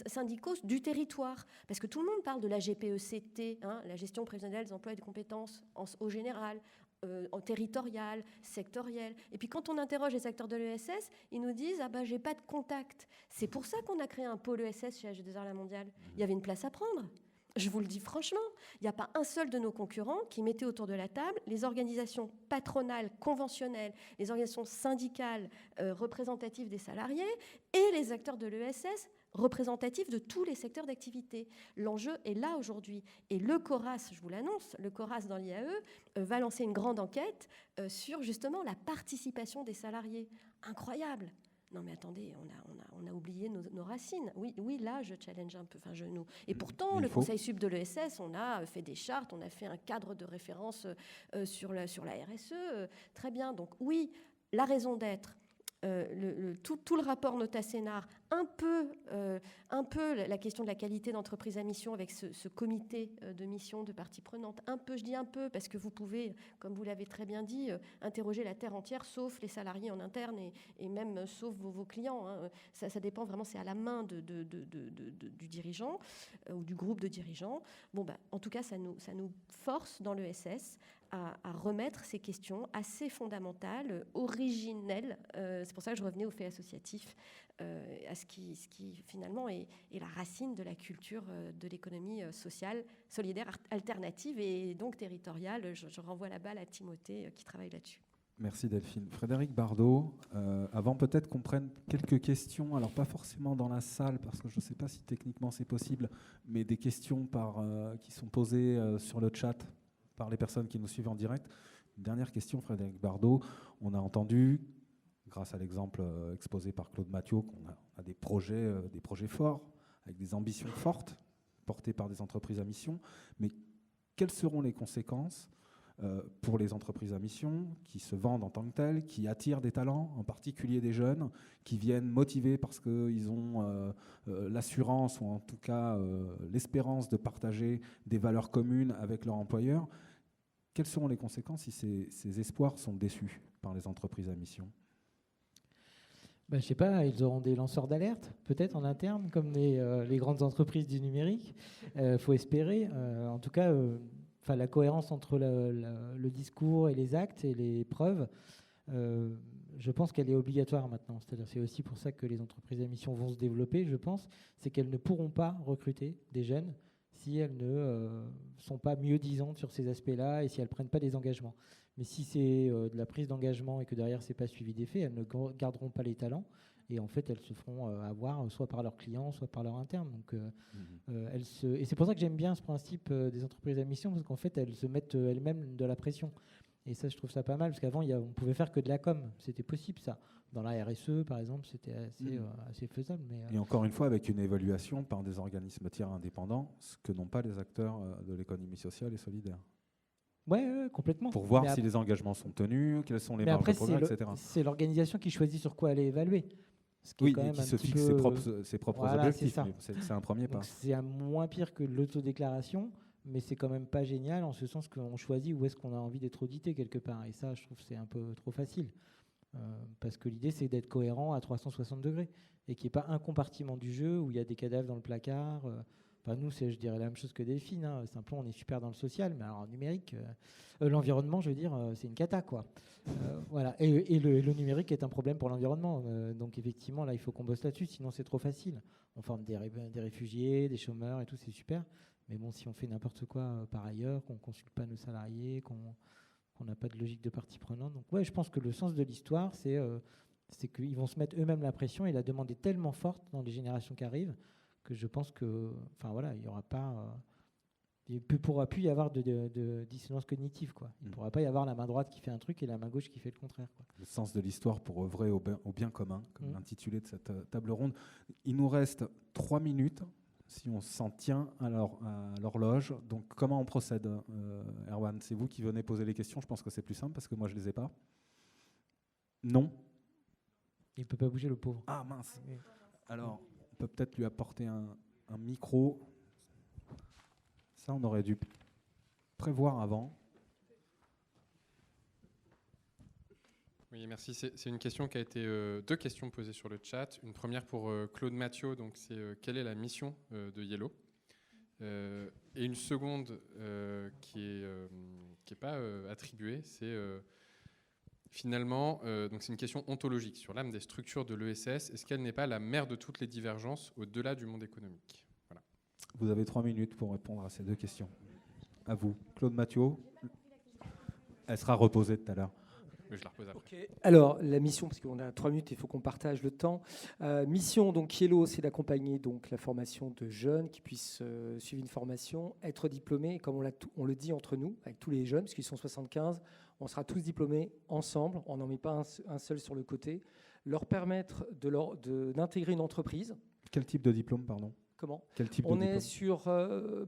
syndicaux du territoire ? Parce que tout le monde parle de la GPECT, la gestion prévisionnelle des emplois et des compétences au général, en territorial, sectoriel. Et puis quand on interroge les acteurs de l'ESS, ils nous disent « Ah ben j'ai pas de contact ». C'est pour ça qu'on a créé un pôle ESS chez AG2R La Mondiale. Il y avait une place à prendre. Je vous le dis franchement, il n'y a pas un seul de nos concurrents qui mettait autour de la table les organisations patronales, conventionnelles, les organisations syndicales représentatives des salariés et les acteurs de l'ESS représentatifs de tous les secteurs d'activité. L'enjeu est là aujourd'hui. Et le CORAS, je vous l'annonce, le CORAS dans l'IAE va lancer une grande enquête sur justement la participation des salariés. Incroyable! Non mais attendez, on a oublié nos racines. Oui, là, je challenge un peu. Et pourtant, le Conseil sup de l'ESS, on a fait des chartes, on a fait un cadre de référence sur la RSE. Très bien. Donc oui, la raison d'être, tout le rapport Nota-Sénar, un peu la question de la qualité d'entreprise à mission avec ce comité de mission de parties prenantes. Un peu, je dis un peu, parce que vous pouvez, comme vous l'avez très bien dit, interroger la terre entière, sauf les salariés en interne et même sauf vos clients. Ça dépend vraiment, c'est à la main du dirigeant ou du groupe de dirigeants. En tout cas, ça nous force dans l'ESS à remettre ces questions assez fondamentales, originelles. C'est pour ça que je revenais au fait associatif, à ce qui finalement est la racine de la culture de l'économie sociale, solidaire, alternative et donc territoriale. Je renvoie la balle à Timothée qui travaille là-dessus. Merci Delphine. Frédéric Bardot, avant peut-être qu'on prenne quelques questions, alors pas forcément dans la salle, parce que je ne sais pas si techniquement c'est possible, mais des questions qui sont posées sur le chat par les personnes qui nous suivent en direct. Une dernière question, Frédéric Bardot. On a entendu, grâce à l'exemple exposé par Claude Mathiot, qu'on a des projets forts, avec des ambitions fortes, portées par des entreprises à mission. Mais quelles seront les conséquences pour les entreprises à mission qui se vendent en tant que telles, qui attirent des talents, en particulier des jeunes, qui viennent motivés parce qu'ils ont l'assurance ou en tout cas l'espérance de partager des valeurs communes avec leur employeur. Quelles seront les conséquences si ces espoirs sont déçus par les entreprises à mission ? Je ne sais pas, ils auront des lanceurs d'alerte, peut-être en interne, comme les grandes entreprises du numérique. Faut espérer. En tout cas, la cohérence entre le discours et les actes et les preuves, je pense qu'elle est obligatoire maintenant. C'est-à-dire, c'est aussi pour ça que les entreprises à mission vont se développer, je pense, c'est qu'elles ne pourront pas recruter des jeunes si elles ne sont pas mieux-disantes sur ces aspects-là et si elles ne prennent pas des engagements. Mais si c'est de la prise d'engagement et que derrière, ce n'est pas suivi des faits, elles ne garderont pas les talents et en fait, elles se feront avoir soit par leurs clients, soit par leur interne. Donc, et c'est pour ça que j'aime bien ce principe des entreprises à mission, parce qu'en fait, elles se mettent elles-mêmes de la pression. Et ça, je trouve ça pas mal, parce qu'avant, on pouvait faire que de la com. C'était possible, ça. Dans la RSE, par exemple, c'était assez faisable. Mais, Et encore une fois, avec une évaluation par des organismes tiers indépendants, ce que n'ont pas les acteurs de l'économie sociale et solidaire. Ouais, complètement. Pour voir si les engagements sont tenus, quelles sont les marges de progrès, etc. C'est l'organisation qui choisit sur quoi aller évaluer. Ce qui est Oui, quand et même qui un se petit fixe peu... ses propres Voilà, objectifs. c'est ça. C'est un premier pas. Donc, c'est moins pire que l'autodéclaration, mais c'est quand même pas génial en ce sens qu'on choisit où est-ce qu'on a envie d'être audité quelque part. Et ça, je trouve que c'est un peu trop facile. Parce que l'idée, c'est d'être cohérent à 360 degrés et qu'il n'y ait pas un compartiment du jeu où il y a des cadavres dans le placard. Enfin, nous, je dirais la même chose que Delphine. Hein. Simplement, on est super dans le social, mais alors en numérique, l'environnement, je veux dire, c'est une cata, quoi. Voilà. Et le numérique est un problème pour l'environnement. Donc, effectivement, là, il faut qu'on bosse là-dessus, sinon c'est trop facile. On forme des réfugiés, des chômeurs et tout, c'est super. Mais bon, si on fait n'importe quoi par ailleurs, qu'on ne consulte pas nos salariés, qu'on n'a pas de logique de partie prenante. Donc, ouais, je pense que le sens de l'histoire, c'est qu'ils vont se mettre eux-mêmes la pression et la demande est tellement forte dans les générations qui arrivent que je pense que, enfin voilà, il n'y aura pas, il ne pourra plus y avoir de dissonance cognitive, quoi. Il ne pourra pas y avoir la main droite qui fait un truc et la main gauche qui fait le contraire, quoi. Le sens de l'histoire pour œuvrer au bien commun, comme l'intitulé de cette table ronde. Il nous reste 3 minutes, si on s'en tient à l'horloge. Donc comment on procède, Erwan? C'est vous qui venez poser les questions, je pense que c'est plus simple parce que moi je ne les ai pas. Non? Il ne peut pas bouger, le pauvre. Ah mince. Alors, on peut peut-être lui apporter un micro. Ça, on aurait dû prévoir avant. Oui, merci. C'est une question qui a été... deux questions posées sur le chat. Une première pour Claude Mathieu, donc c'est quelle est la mission de Yellow? Et une seconde qui est pas attribuée, c'est... Finalement, donc c'est une question ontologique sur l'âme des structures de l'ESS. Est-ce qu'elle n'est pas la mère de toutes les divergences au-delà du monde économique? Voilà. Vous avez 3 minutes pour répondre à ces deux questions. À vous. Claude Mathieu. Elle sera reposée tout à l'heure. Mais je la repose après. Okay. Alors, la mission, parce qu'on a 3 minutes, il faut qu'on partage le temps. Mission, donc Yellow, c'est d'accompagner donc la formation de jeunes qui puissent suivre une formation, être diplômés, comme on le dit entre nous, avec tous les jeunes, parce qu'ils sont 75, on sera tous diplômés ensemble, on n'en met pas un seul sur le côté, leur permettre d'intégrer une entreprise. Quel type de diplôme, pardon? Comment? Quel type on de diplôme? est sur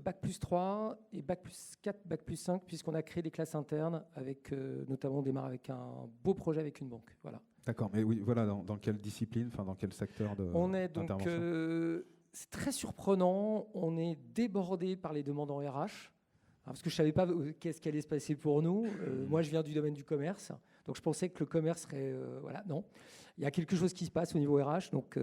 Bac+3 et Bac+4, Bac+5, puisqu'on a créé des classes internes, avec, notamment on démarre avec un beau projet avec une banque. Voilà. D'accord, mais oui, voilà, dans quelle discipline, enfin dans quel secteur de On est donc, c'est très surprenant, on est débordé par les demandes en RH, parce que je ne savais pas qu'est-ce qui allait se passer pour nous. Moi, je viens du domaine du commerce, donc je pensais que le commerce serait... voilà, non. Il y a quelque chose qui se passe au niveau RH, donc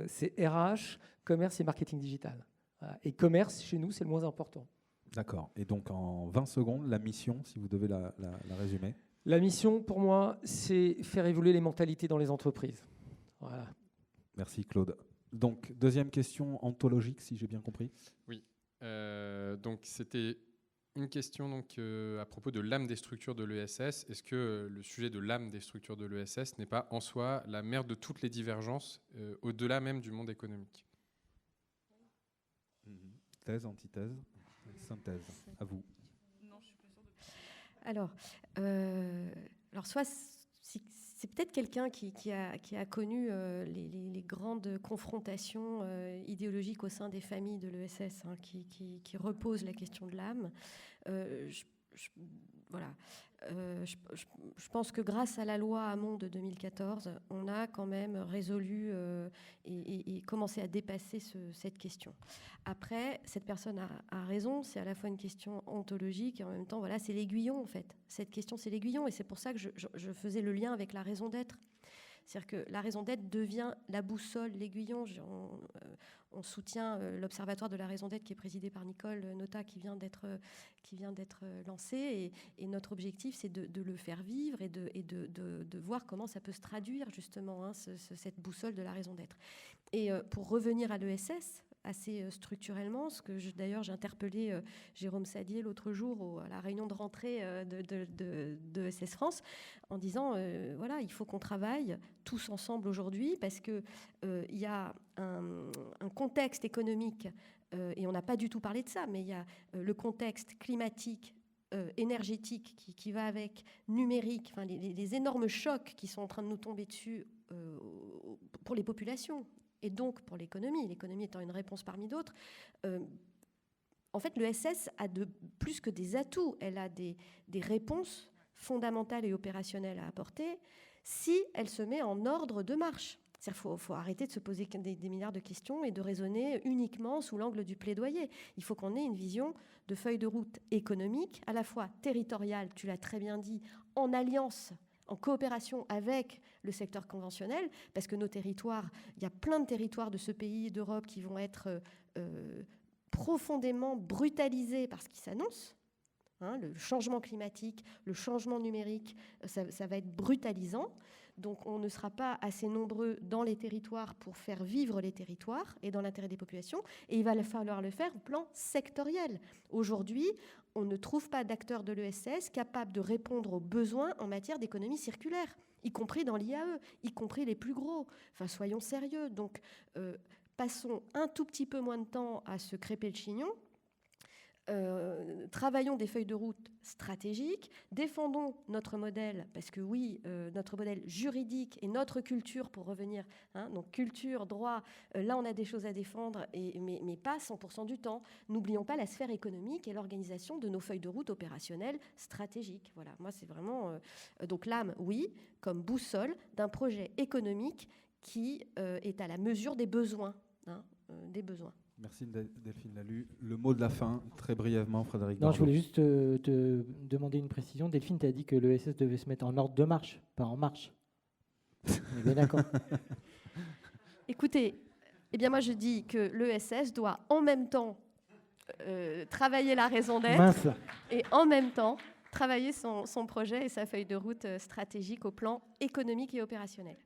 c'est RH, commerce et marketing digital. Voilà. Et commerce, chez nous, c'est le moins important. D'accord. Et donc, en 20 secondes, la mission, si vous devez la résumer. La mission, pour moi, c'est faire évoluer les mentalités dans les entreprises. Voilà. Merci, Claude. Donc, deuxième question ontologique, si j'ai bien compris. Oui. Donc, c'était une question donc, à propos de l'âme des structures de l'ESS. Est-ce que le sujet de l'âme des structures de l'ESS n'est pas en soi la mère de toutes les divergences, au-delà même du monde économique? Thèse, antithèse, synthèse. À vous. Non, je suis pas sûre de... Alors soit c'est peut-être quelqu'un qui a connu les grandes confrontations idéologiques au sein des familles de l'ESS, hein, qui reposent la question de l'âme. Voilà. Je pense que grâce à la loi Hamon de 2014, on a quand même résolu et commencé à dépasser cette question. Après, cette personne a raison, c'est à la fois une question ontologique et en même temps, voilà, c'est l'aiguillon en fait. Cette question, c'est l'aiguillon et c'est pour ça que je faisais le lien avec la raison d'être. C'est-à-dire que la raison d'être devient la boussole, l'aiguillon. On soutient l'Observatoire de la raison d'être qui est présidé par Nicole Notat, qui vient d'être lancé. Et notre objectif, c'est de le faire vivre et de voir comment ça peut se traduire, justement, hein, cette boussole de la raison d'être. Et pour revenir à l'ESS, assez structurellement, ce que d'ailleurs j'ai interpellé Jérôme Sadier l'autre jour à la réunion de rentrée de ESS France, en disant voilà, il faut qu'on travaille tous ensemble aujourd'hui parce que il y a un contexte économique et on n'a pas du tout parlé de ça, mais il y a le contexte climatique énergétique qui va avec, numérique, enfin, les énormes chocs qui sont en train de nous tomber dessus pour les populations et donc pour l'économie étant une réponse parmi d'autres, en fait, l'ESS a plus que des atouts, elle a des réponses fondamentales et opérationnelles à apporter si elle se met en ordre de marche. Il faut arrêter de se poser des milliards de questions et de raisonner uniquement sous l'angle du plaidoyer. Il faut qu'on ait une vision de feuille de route économique, à la fois territoriale, tu l'as très bien dit, en alliance, en coopération avec le secteur conventionnel, parce que nos territoires, il y a plein de territoires de ce pays et d'Europe qui vont être profondément brutalisés par ce qui s'annonce. Le changement climatique, le changement numérique, ça va être brutalisant. Donc on ne sera pas assez nombreux dans les territoires pour faire vivre les territoires et dans l'intérêt des populations. Et il va falloir le faire au plan sectoriel. Aujourd'hui, on ne trouve pas d'acteurs de l'ESS capables de répondre aux besoins en matière d'économie circulaire, y compris dans l'IAE, y compris les plus gros. Enfin, soyons sérieux. Donc passons un tout petit peu moins de temps à se crêper le chignon. Travaillons des feuilles de route stratégiques, défendons notre modèle, parce que oui, notre modèle juridique et notre culture, pour revenir, donc culture, droit, là on a des choses à défendre, mais pas 100% du temps. N'oublions pas la sphère économique et l'organisation de nos feuilles de route opérationnelles stratégiques. Voilà, moi c'est vraiment... donc l'âme, oui, comme boussole d'un projet économique qui est à la mesure des besoins. Des besoins. Merci Delphine Lalu. Le mot de la fin, très brièvement, Frédéric Non, Bardot. je voulais juste te demander une précision. Delphine, tu as dit que l'ESS devait se mettre en ordre de marche, pas en marche. On est bien d'accord. Écoutez, moi je dis que l'ESS doit en même temps travailler la raison d'être et en même temps travailler son projet et sa feuille de route stratégique au plan économique et opérationnel.